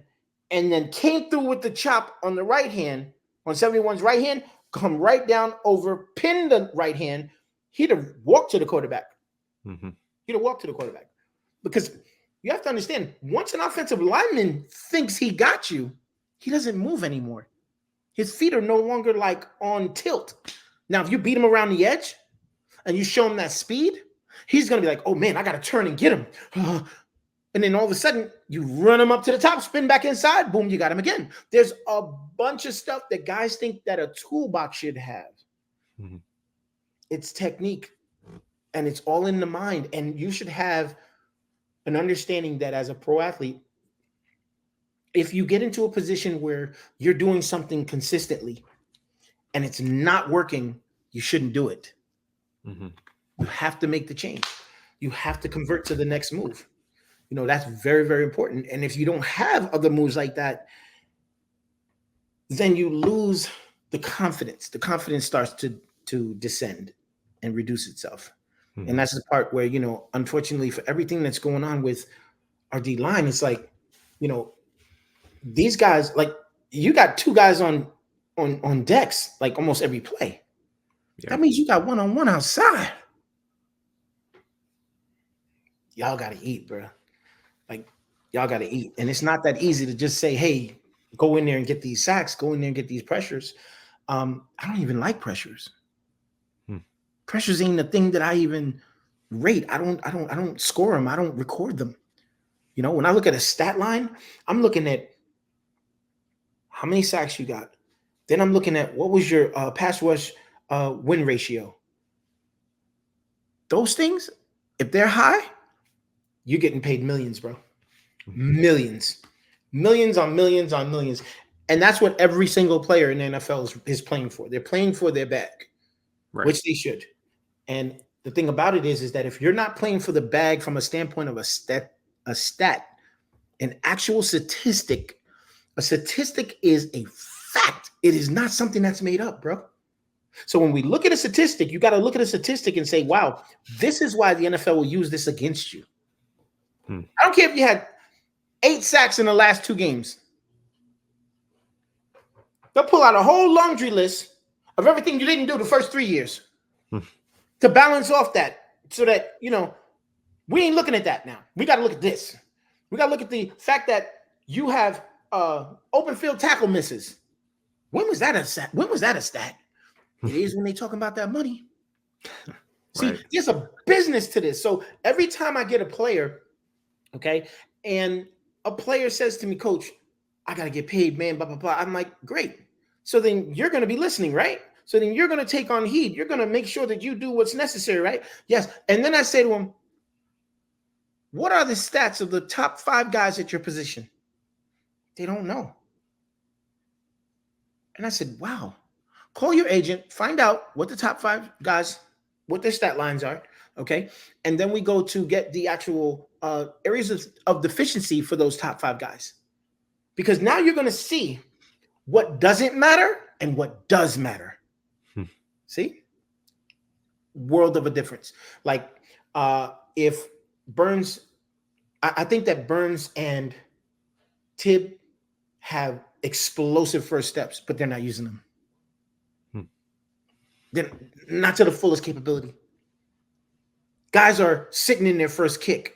and then came through with the chop on the right hand, on 71's right hand, come right down over, pin the right hand, he'd have walked to the quarterback. Mm-hmm. He'd have walked to the quarterback. Because you have to understand, once an offensive lineman thinks he got you, he doesn't move anymore. His feet are no longer like on tilt. Now, if you beat him around the edge and you show him that speed, he's going to be like, oh, man, I got to turn and get him. And then all of a sudden, you run him up to the top, spin back inside, boom, you got him again. There's a bunch of stuff that guys think that a toolbox should have. Mm-hmm. It's technique, and it's all in the mind. And you should have an understanding that as a pro athlete, if you get into a position where you're doing something consistently and it's not working, you shouldn't do it. Mm-hmm. You have to make the change. You have to convert to the next move. You know, that's very, very important. And if you don't have other moves like that, then you lose the confidence. The confidence starts to descend and reduce itself. Mm-hmm. And that's the part where, you know, unfortunately for everything that's going on with our D line, it's like, you know, these guys, like you got two guys on decks, like almost every play. Yeah. That means you got one-on-one outside. Y'all got to eat, bro. Like, y'all got to eat. And it's not that easy to just say, hey, go in there and get these sacks, go in there and get these pressures. I don't even like pressures. Pressures ain't the thing that I even rate. I don't score them. I don't record them. You know, when I look at a stat line, I'm looking at how many sacks you got. Then I'm looking at what was your pass rush win ratio. Those things, if they're high, you're getting paid millions, bro. Millions. Millions on millions on millions. And that's what every single player in the NFL is playing for. They're playing for their bag, right, which they should. And the thing about it is that if you're not playing for the bag from a standpoint of a stat, an actual statistic, a statistic is a fact. It is not something that's made up, bro. So when we look at a statistic, you got to look at a statistic and say, wow, this is why the NFL will use this against you. I don't care if you had 8 sacks in the last 2 games. They'll pull out a whole laundry list of everything you didn't do the first 3 years to balance off that so that, you know, we ain't looking at that now. We got to look at this. We got to look at the fact that you have open field tackle misses. When was that a stat? When was that a stat? It is when they talking about that money. See, right. There's a business to this. So every time I get a player, okay, and a player says to me, Coach, I got to get paid, man, blah, blah, blah. I'm like, great. So then you're going to be listening, right? So then you're going to take on heed. You're going to make sure that you do what's necessary, right? Yes. And then I say to him, what are the stats of the top 5 guys at your position? They don't know. And I said, wow, call your agent, find out what the top 5 guys, what their stat lines are, okay? And then we go to get the actual areas of deficiency for those top 5 guys. Because now you're going to see what doesn't matter and what does matter. See? World of a difference. Like if Burns, I think that Burns and Tib have explosive first steps, but they're not using them. They're not to the fullest capability. Guys are sitting in their first kick.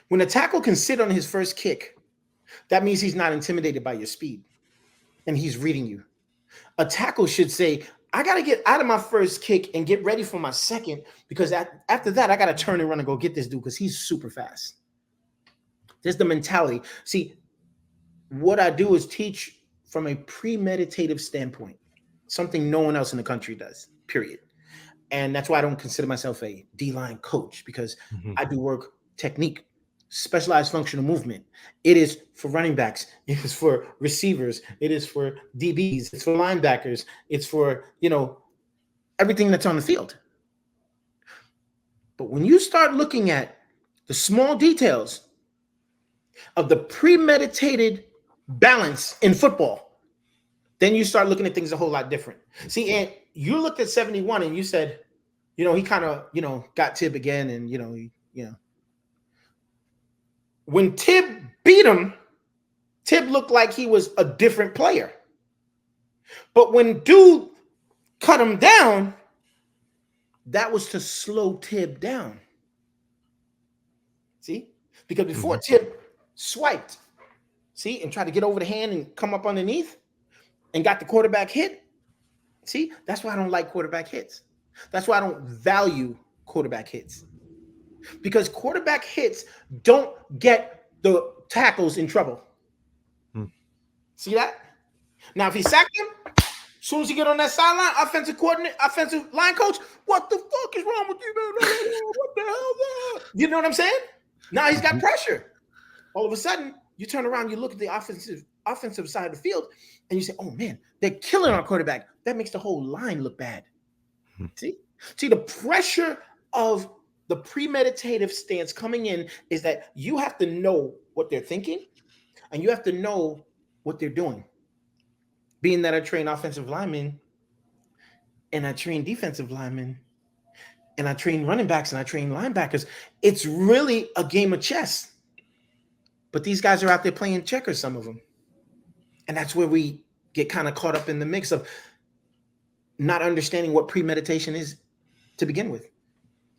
When a tackle can sit on his first kick, that means he's not intimidated by your speed and he's reading you. A tackle should say, I got to get out of my first kick and get ready for my second because after that, I got to turn and run and go get this dude because he's super fast. There's the mentality. See, what I do is teach from a premeditative standpoint, something no one else in the country does, period. And that's why I don't consider myself a D-line coach because I do work technique, specialized functional movement. It is for running backs. It is for receivers. It is for DBs. It's for linebackers. It's for, you know, everything that's on the field. But when you start looking at the small details of the premeditated balance in football, then you start looking at things a whole lot different. See, and you looked at 71 and you said, he kind of, got Tib again. And, when Tib beat him, Tib looked like he was a different player. But when dude cut him down, that was to slow Tib down. See? Because before Tib swiped, see, and tried to get over the hand and come up underneath and got the quarterback hit. See, that's why I don't like quarterback hits. That's why I don't value quarterback hits. Because quarterback hits don't get the tackles in trouble. See that? Now, if he sacked him, as soon as he get on that sideline, offensive line coach, what the fuck is wrong with you, man? What the hell? You know what I'm saying? Now he's got pressure. All of a sudden, you turn around, you look at the offensive side of the field, and you say, oh, man, they're killing our quarterback. That makes the whole line look bad. See, the pressure of the premeditative stance coming in is that you have to know what they're thinking, and you have to know what they're doing. Being that I train offensive linemen, and I train defensive linemen, and I train running backs, and I train linebackers, it's really a game of chess. But these guys are out there playing checkers, some of them. And that's where we get kind of caught up in the mix of not understanding what premeditation is to begin with.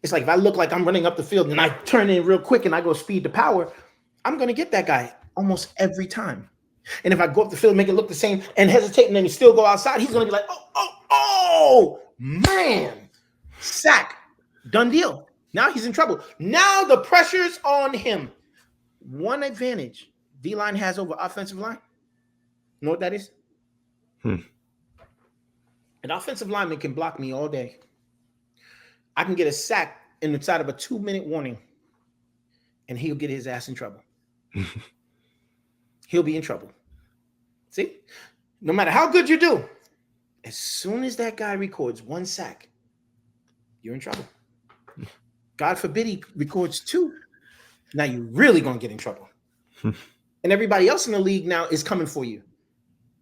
It's like if I look like I'm running up the field and I turn in real quick and I go speed to power, I'm going to get that guy almost every time. And if I go up the field and make it look the same and hesitate and then still go outside, he's going to be like, oh, man, sack, done deal. Now he's in trouble. Now the pressure's on him. One advantage D-line has over offensive line. You know what that is? An offensive lineman can block me all day. I can get a sack inside of a 2-minute warning, and he'll get his ass in trouble. He'll be in trouble. See? No matter how good you do, as soon as that guy records 1 sack, you're in trouble. God forbid he records 2. Now you're really going to get in trouble. And everybody else in the league now is coming for you.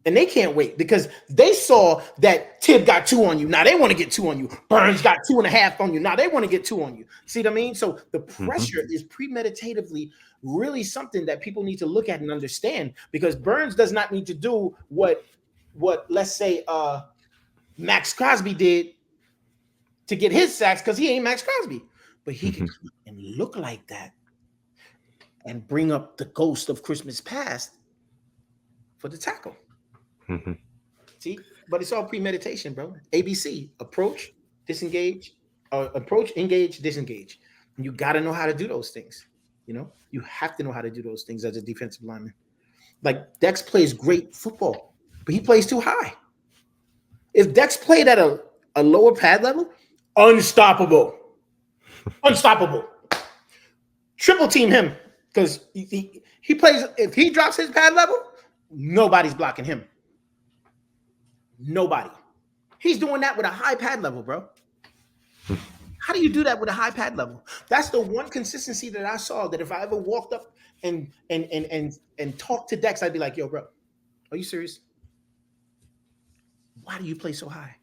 And they can't wait because they saw that Tib got 2 on you. Now they want to get 2 on you. Burns got 2.5 on you. Now they want to get 2 on you. See what I mean? So the pressure is premeditatively really something that people need to look at and understand, because Burns does not need to do what let's say Max Crosby did to get his sacks, because he ain't Max Crosby. But he can come and look like that and bring up the ghost of Christmas past for the tackle. See, but it's all premeditation, bro. ABC: approach, disengage, approach, engage, disengage. And you got to know how to do those things. You have to know how to do those things as a defensive lineman. Like Dex plays great football, but he plays too high. If Dex played at a lower pad level, unstoppable. Triple team him, because he plays. If he drops his pad level, nobody's blocking him. Nobody. He's doing that with a high pad level, bro. How do you do that with a high pad level? That's the one consistency that I saw, that if I ever walked up and talked to Dex, I'd be like, yo, bro, are you serious? Why do you play so high?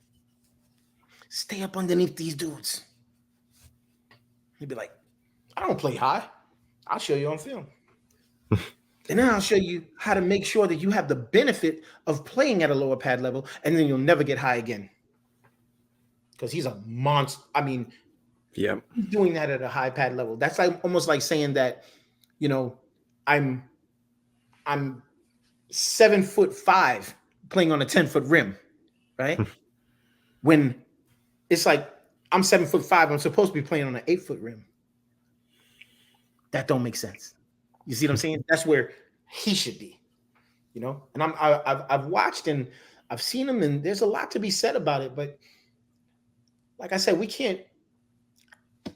Stay up underneath these dudes. He'd be like, I don't play high. I'll show you on film. And then I'll show you how to make sure that you have the benefit of playing at a lower pad level, and then you'll never get high again. Because he's a monster. I mean, he's doing that at a high pad level. That's like almost like saying that, I'm 7'5" playing on a 10-foot rim, right? When it's like I'm 7'5", I'm supposed to be playing on an 8-foot rim. That don't make sense. You see what I'm saying? That's where he should be, And I've watched and I've seen him, and there's a lot to be said about it. But like I said, we can't.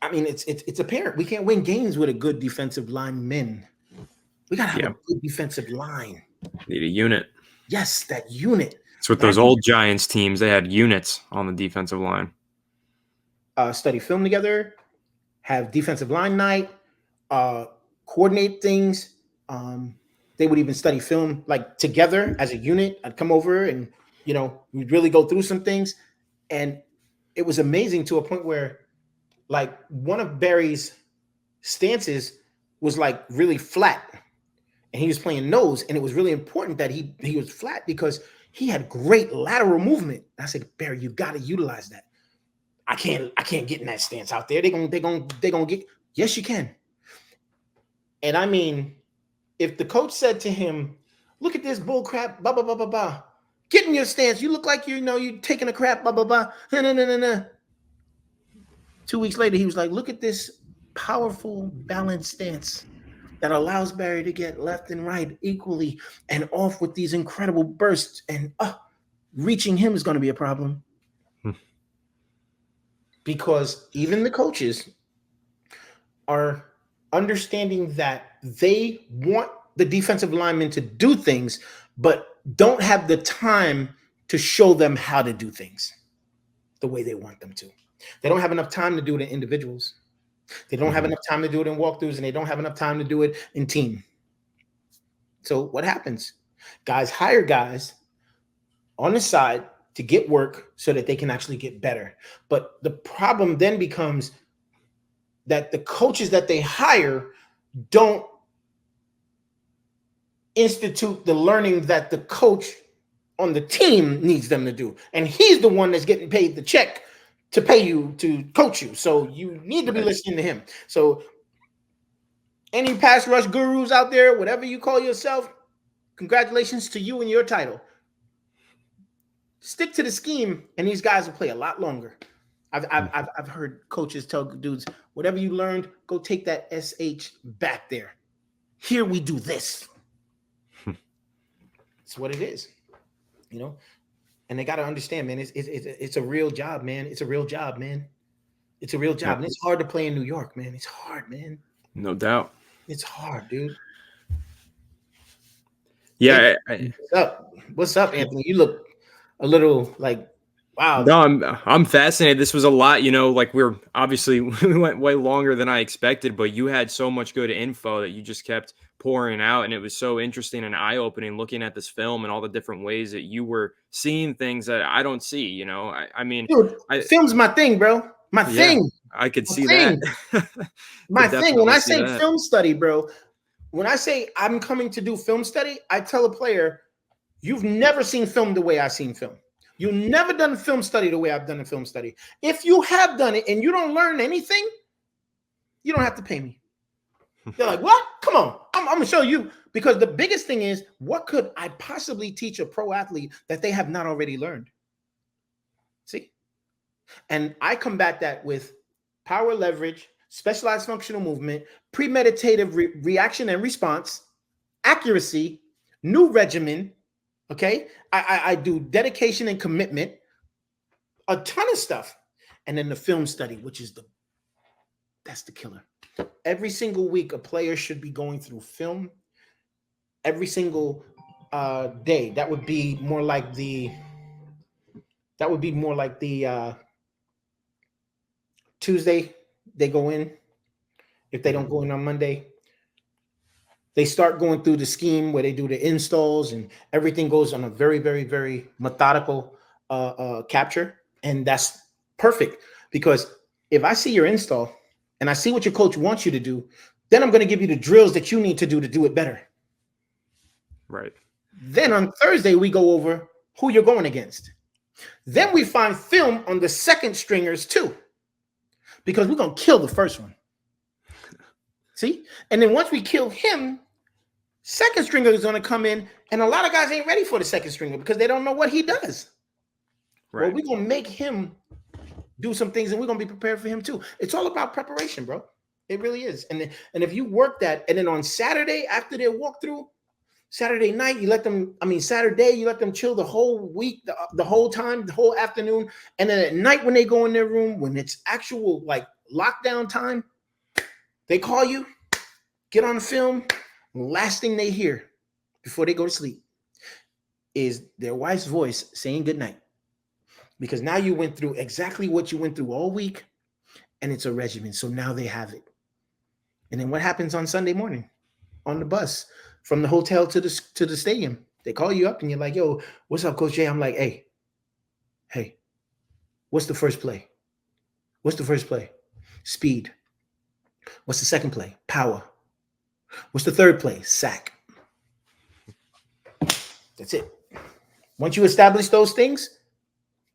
I mean, it's apparent we can't win games with a good defensive lineman. We gotta have a good defensive line. Need a unit. Yes, that unit. It's with those old Giants teams. They had units on the defensive line. Study film together, have defensive line night, coordinate things. They would even study film like together as a unit. I'd come over and we'd really go through some things. And it was amazing to a point where, like, one of Barry's stances was like really flat, and he was playing nose, and it was really important that he was flat because he had great lateral movement. And I said, Barry, you got to utilize that. I can't get in that stance out there. They're gonna get. Yes, you can. And I mean, if the coach said to him, "Look at this bull crap, blah blah blah blah blah. Get in your stance. You look like you're taking a crap, blah blah blah." No. 2 weeks later, he was like, "Look at this powerful, balanced stance that allows Barry to get left and right equally and off with these incredible bursts. And reaching him is going to be a problem." Because even the coaches are understanding that they want the defensive linemen to do things, but don't have the time to show them how to do things the way they want them to. They don't have enough time to do it in individuals. They don't have enough time to do it in walkthroughs, and they don't have enough time to do it in team. So what happens? Guys hire guys on the side to get work so that they can actually get better. But the problem then becomes that the coaches that they hire don't institute the learning that the coach on the team needs them to do. And he's the one that's getting paid the check to pay you to coach you. So you need to be listening to him. So any pass rush gurus out there, whatever you call yourself, congratulations to you and your title. Stick to the scheme, and these guys will play a lot longer. I've heard coaches tell dudes, whatever you learned, go take that SH back there. Here we do this. It's what it is, And they got to understand, man. It's a real job, man. It's a real job, man. It's a real job, and it's hard to play in New York, man. It's hard, man. No doubt. It's hard, dude. Yeah. What's up, Anthony? You look a little like, wow. No, I'm fascinated. This was a lot, like we went way longer than I expected, but you had so much good info that you just kept pouring out. And it was so interesting and eye-opening looking at this film and all the different ways that you were seeing things that I don't see, I mean, dude, film's my thing, bro. My thing. I could see that. My thing. When I say film study, bro, when I say I'm coming to do film study, I tell a player, you've never seen film the way I've seen film. You've never done film study the way I've done a film study. If you have done it and you don't learn anything, you don't have to pay me. They're like, what? Come on. I'm going to show you. Because the biggest thing is, what could I possibly teach a pro athlete that they have not already learned? See? And I combat that with power leverage, specialized functional movement, premeditative reaction and response, accuracy, new regimen. Okay. I do dedication and commitment, a ton of stuff. And then the film study, which is that's the killer. Every single week, a player should be going through film every single day. That would be more like the Tuesday they go in. If they don't go in on Monday, they start going through the scheme where they do the installs and everything goes on a very, very, very methodical capture. And that's perfect, because if I see your install and I see what your coach wants you to do, then I'm going to give you the drills that you need to do it better. Right. Then on Thursday, we go over who you're going against. Then we find film on the second stringers too, because we're going to kill the first one. See? And then once we kill him, second stringer is going to come in, and a lot of guys ain't ready for the second stringer because they don't know what he does. Right. Well, we're going to make him do some things, and we're going to be prepared for him too. It's all about preparation, bro. It really is. And if you work that, and then on Saturday, after their walkthrough, Saturday night, Saturday, you let them chill the whole week, the whole time, the whole afternoon. And then at night when they go in their room, when it's actual like lockdown time, they call you, get on the film. Last thing they hear before they go to sleep is their wife's voice saying goodnight. Because now you went through exactly what you went through all week, and it's a regimen. So now they have it. And then what happens on Sunday morning on the bus from the hotel to the stadium? They call you up and you're like, yo, what's up, Coach Jay? I'm like, hey, what's the first play? What's the first play? Speed. What's the second play? Power. What's the third play? Sack. That's it. Once you establish those things,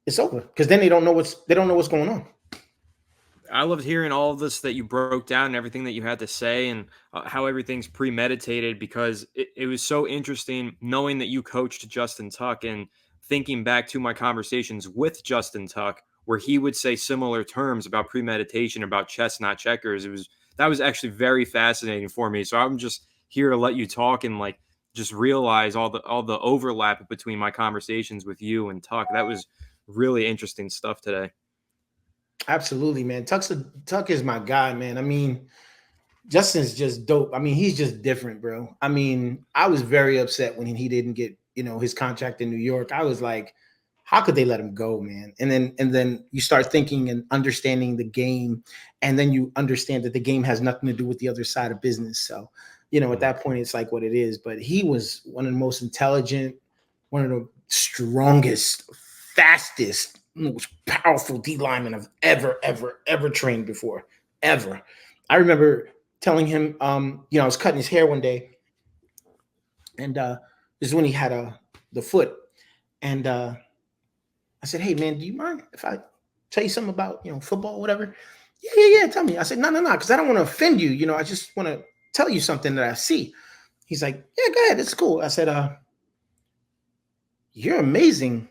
it's over. Because then they don't know what's going on. I loved hearing all of this that you broke down and everything that you had to say, and how everything's premeditated, because it was so interesting knowing that you coached Justin Tuck and thinking back to my conversations with Justin Tuck, where he would say similar terms about premeditation, about chess, not checkers. That was actually very fascinating for me. So I'm just here to let you talk and like just realize all the overlap between my conversations with you and Tuck. That was really interesting stuff today. Absolutely, man. Tuck is my guy, man. I mean, Justin's just dope. I mean, he's just different, bro. I mean, I was very upset when he didn't get, his contract in New York. I was like, how could they let him go, man? And then you start thinking and understanding the game, and then you understand that the game has nothing to do with the other side of business. So, at that point, it's like what it is. But he was one of the most intelligent, one of the strongest, fastest, most powerful D linemen I've ever trained before, ever. I remember telling him, I was cutting his hair one day, and this is when he had the foot, and I said, "Hey, man, do you mind if I tell you something about football, or whatever?" Yeah. Tell me. I said, "No, because I don't want to offend you. I just want to tell you something that I see." He's like, "Yeah, go ahead. It's cool." I said, "You're amazing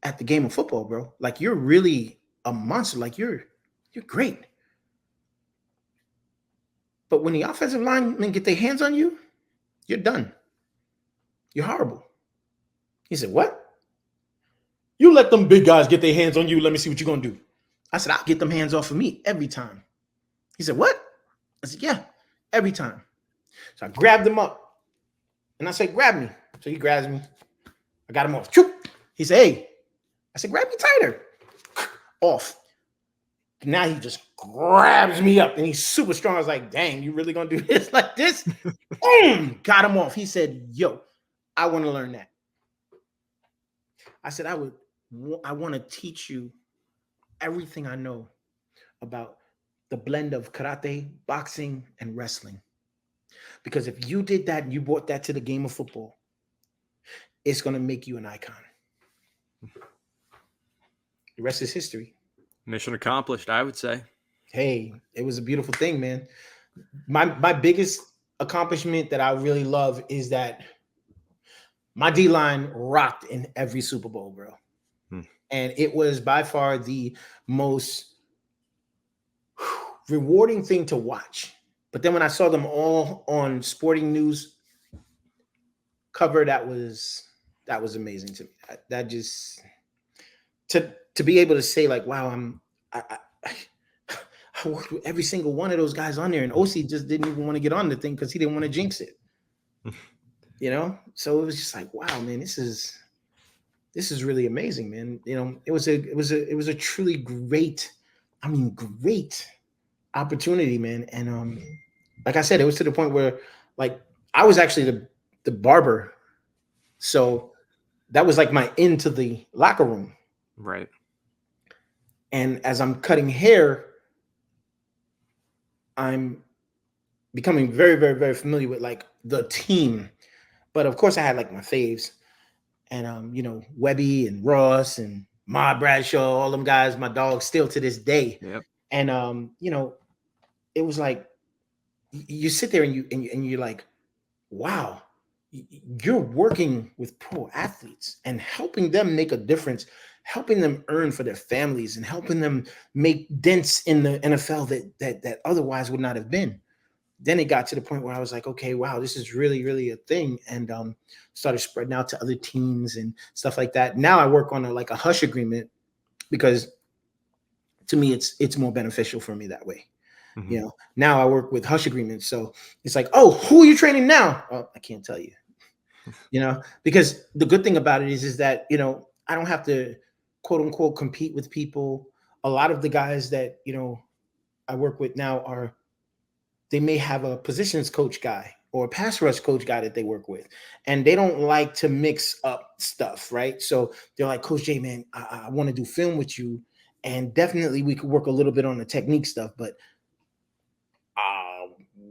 at the game of football, bro. Like, you're really a monster. Like, you're great. But when the offensive linemen get their hands on you, you're done. You're horrible." He said, "What? You let them big guys get their hands on you. Let me see what you're going to do." I said, "I'll get them hands off of me every time." He said, "What?" I said, "Yeah, every time." So I grabbed him up, and I said, "Grab me." So he grabs me. I got him off. He said, "Hey." I said, "Grab me tighter." Off. Now he just grabs me up, and he's super strong. I was like, "Dang, you really going to do this like this?" Boom! Got him off. He said, "Yo, I want to learn that." I said, I want to teach you everything I know about the blend of karate, boxing, and wrestling. Because if you did that and you brought that to the game of football, it's going to make you an icon. The rest is history. Mission accomplished, I would say. Hey, it was a beautiful thing, man. My biggest accomplishment that I really love is that my D-line rocked in every Super Bowl, bro. And it was by far the most rewarding thing to watch. But then when I saw them all on Sporting News cover, that was amazing to me. That just to be able to say like, wow, I worked with every single one of those guys on there, and Osi just didn't even want to get on the thing because he didn't want to jinx it. So it was just like, wow, man, this is really amazing, man. It was a truly great, great opportunity, man. And like I said, it was to the point where like I was actually the barber, so that was like my into the locker room, right? And as I'm cutting hair, I'm becoming very, very, very familiar with like the team. But of course, I had like my faves, and Webby and Ross and Ma Bradshaw, all them guys, my dogs, still to this day. Yep. And it was like you sit there and you're like, wow, you're working with pro athletes and helping them make a difference, helping them earn for their families, and helping them make dents in the NFL that otherwise would not have been. Then it got to the point where I was like, okay, wow, this is really, really a thing, and started spreading out to other teams and stuff like that. Now I work on a hush agreement because to me it's more beneficial for me that way. Mm-hmm. Now I work with hush agreements, so it's like, oh, who are you training now? Oh, I can't tell you. Because the good thing about it is that I don't have to quote unquote compete with people. A lot of the guys that I work with now are they may have a positions coach guy or a pass rush coach guy that they work with, and they don't like to mix up stuff, right? So they're like, Coach J, man, I want to do film with you, and definitely we could work a little bit on the technique stuff, but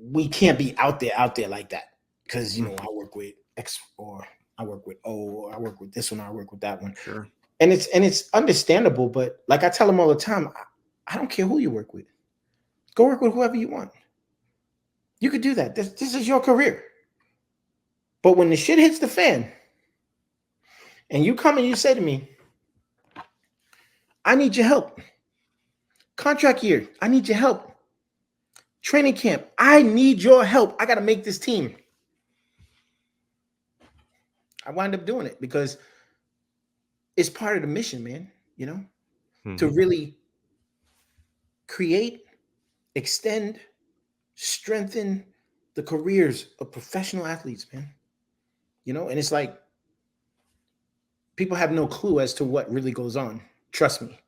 we can't be out there like that, because I work with X, or I work with O, or I work with this one, or I work with that one. Sure. And it's understandable, but like I tell them all the time, I don't care who you work with. Go work with whoever you want. You could do that. This is your career. But when the shit hits the fan, and you come and you say to me, I need your help. Contract year, I need your help. Training camp, I need your help. I got to make this team. I wind up doing it because it's part of the mission, man, to really create, extend, strengthen the careers of professional athletes, man. And it's like people have no clue as to what really goes on. Trust me.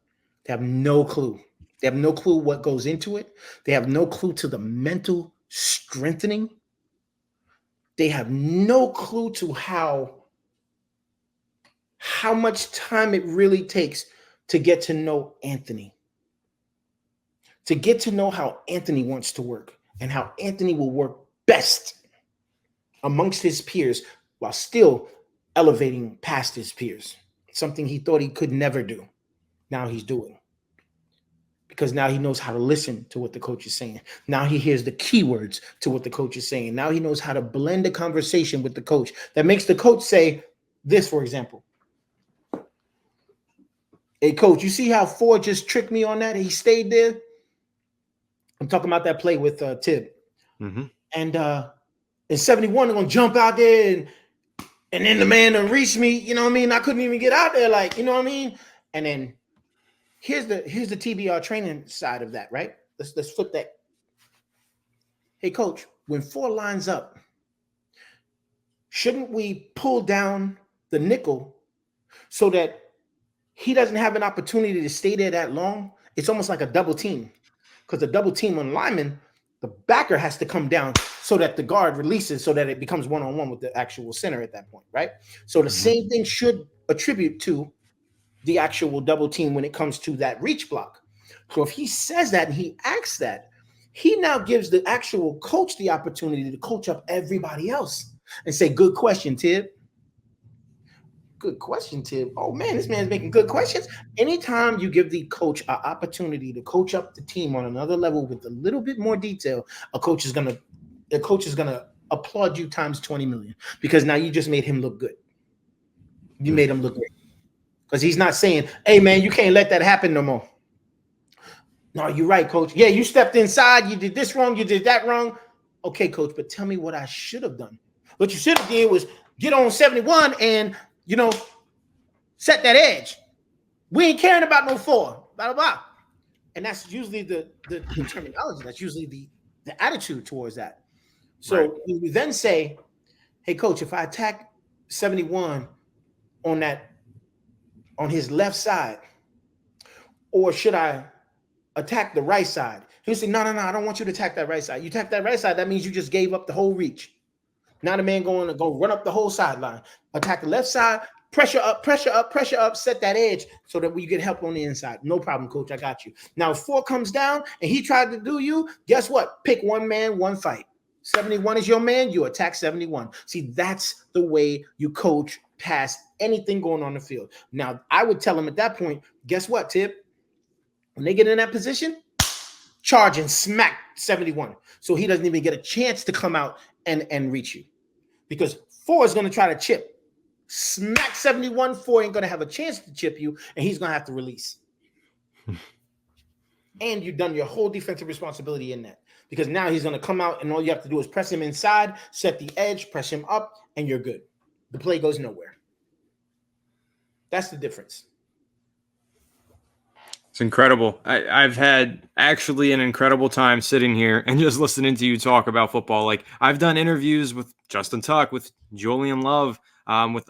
They have no clue. They have no clue what goes into it. They have no clue to the mental strengthening. They have no clue to how much time it really takes to get to know Anthony. To get to know how Anthony wants to work and how Anthony will work best amongst his peers while still elevating past his peers. Something he thought he could never do. Now he's doing. Because now he knows how to listen to what the coach is saying. Now he hears the keywords to what the coach is saying. Now he knows how to blend a conversation with the coach that makes the coach say this, for example. Hey, coach, you see how Ford just tricked me on that? He stayed there. I'm talking about that play with Tib. Mm-hmm. And in 71, they're going to jump out there and then the man done reached me. You know what I mean? I couldn't even get out there. Like, you know what I mean? And then here's the TBR training side of that, right? Let's flip that. Hey, coach, when 4 lines up, shouldn't we pull down the nickel so that he doesn't have an opportunity to stay there that long? It's almost like a double team, because the double team on lineman, the backer has to come down so that the guard releases, so that it becomes one-on-one with the actual center at that point, right? So the same thing should attribute to the actual double team when it comes to that reach block. So if he says that and he acts that, he now gives the actual coach the opportunity to coach up everybody else and say, good question, Tib. Good question, Tib. Oh, man, this man's making good questions. Anytime you give the coach an opportunity to coach up the team on another level with a little bit more detail, the coach is going to applaud you times 20 million, because now you just made him look good. You made him look great. Because he's not saying, hey, man, you can't let that happen no more. No, you're right, coach. Yeah, you stepped inside. You did this wrong. You did that wrong. Okay, coach, but tell me what I should have done. What you should have did was get on 71 and, set that edge. We ain't caring about no 4. Blah, blah, blah. And that's usually the terminology. That's usually the attitude towards that. So right. You then say, hey, coach, if I attack 71 on his left side, or should I attack the right side? He'll say, no, I don't want you to attack that right side. You attack that right side, that means you just gave up the whole reach. Now the man going to go run up the whole sideline. Attack the left side, pressure up, set that edge so that we get help on the inside. No problem, coach, I got you. Now if 4 comes down and he tried to do you, guess what? Pick one man, one fight. 71 is your man, you attack 71. See, that's the way you coach past anything going on the field. Now, I would tell him at that point, guess what, Tib? When they get in that position, charge and smack 71. So he doesn't even get a chance to come out and reach you. Because 4 is going to try to chip. Smack 71, 4 ain't going to have a chance to chip you, and he's going to have to release. And you've done your whole defensive responsibility in that. Because now he's going to come out, and all you have to do is press him inside, set the edge, press him up, and you're good. The play goes nowhere. That's the difference. It's incredible. I've had actually an incredible time sitting here and just listening to you talk about football. Like, I've done interviews with Justin Tuck, with Julian Love, with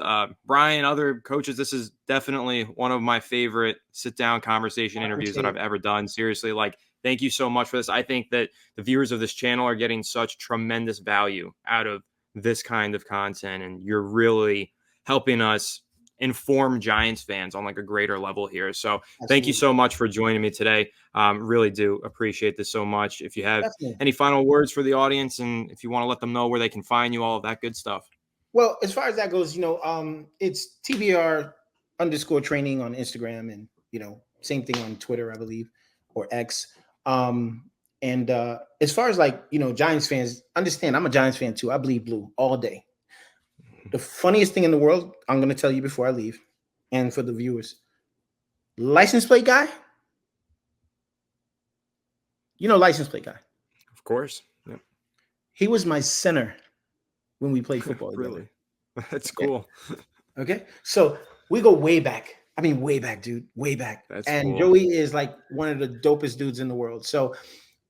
Brian, other coaches. This is definitely one of my favorite sit-down conversation interviews that I've ever done. Seriously, like, thank you so much for this. I think that the viewers of this channel are getting such tremendous value out of this kind of content, and you're really helping us inform Giants fans on like a greater level here. So thank you Absolutely. so much for joining me today. Really do appreciate this so much. If you have Definitely. any final words for the audience, and if you want to let them know where they can find you, all of that good stuff. Well, as far as that goes, it's TBR _training on Instagram, and same thing on Twitter, I believe, or X. And as far as Giants fans, understand I'm a Giants fan too. I bleed blue all day. The funniest thing in the world, I'm going to tell you before I leave, and for the viewers, license plate guy. License plate guy. Of course. Yep. He was my center when we played football together. Really? That's cool. Okay. So we go way back. I mean, way back, dude. Way back. That's and cool. Joey is like one of the dopest dudes in the world. So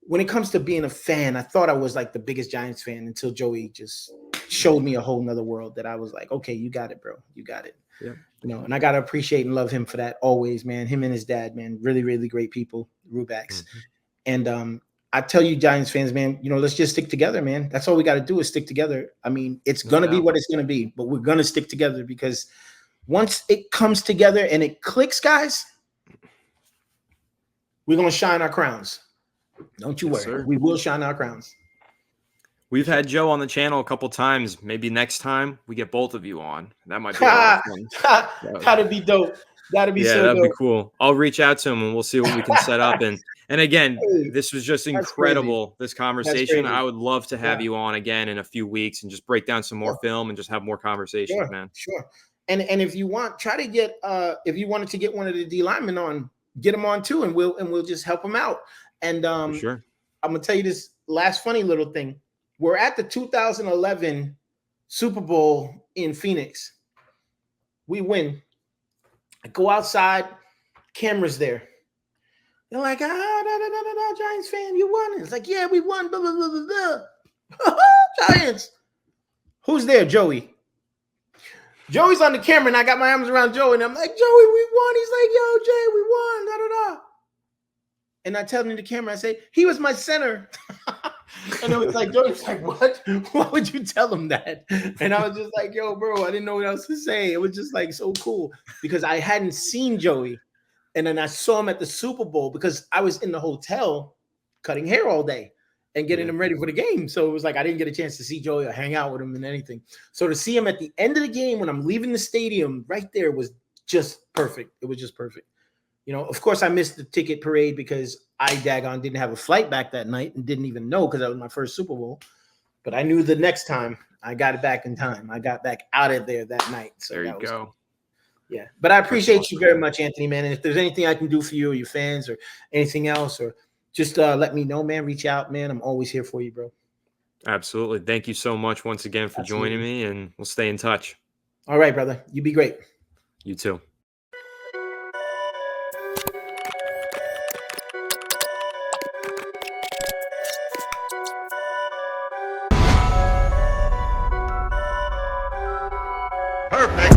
when it comes to being a fan, I thought I was like the biggest Giants fan until Joey just showed me a whole nother world that I was like, okay, you got it, bro. You got it. Yeah. And I got to appreciate and love him for that always, man. Him and his dad, man, really, really great people, Rubaks. Mm-hmm. And I tell you, Giants fans, man, let's just stick together, man. That's all we got to do is stick together. I mean, it's going to be what it's going to be, but we're going to stick together because once it comes together and it clicks, guys, we're going to shine our crowns. Don't you worry. Sir. We will shine our crowns. We've had Joe on the channel a couple times. Maybe next time we get both of you on. That might be a lot of fun. That'd be dope. That'd be so that'd dope. be cool. I'll reach out to him and we'll see what we can set up. And again, this was just incredible, this conversation. I would love to have you on again in a few weeks and just break down some more film and just have more conversations, man. Sure. And if you want, try to get if you wanted to get one of the D linemen on, get them on too, and we'll just help them out. And sure. I'm gonna tell you this last funny little thing. We're at the 2011 Super Bowl in Phoenix. We win. I go outside, cameras there. They're like, Giants fan, you won. It's like, yeah, we won. Blah, blah, blah, blah, blah. Giants. Who's there? Joey. Joey's on the camera, and I got my arms around Joey, and I'm like, Joey, we won. He's like, yo, Jay, we won. Da, da, da. And I tell him to the camera, I say, he was my center. And it was like, Joey's like, what? Why would you tell him that? And I was just like, yo, bro, I didn't know what else to say. It was just like so cool because I hadn't seen Joey. And then I saw him at the Super Bowl because I was in the hotel cutting hair all day and getting him ready for the game. So it was like I didn't get a chance to see Joey or hang out with him and anything. So to see him at the end of the game when I'm leaving the stadium right there was just perfect. It was just perfect. Of course, I missed the ticket parade because I didn't have a flight back that night and didn't even know because that was my first Super Bowl. But I knew the next time I got it back in time. I got back out of there that night. So there you go. Cool. Yeah. But I appreciate you very much, Anthony, man. And if there's anything I can do for you or your fans or anything else, or just let me know, man. Reach out, man. I'm always here for you, bro. Absolutely. Thank you so much once again for joining me, and we'll stay in touch. All right, brother. You be great. You too. Perfect.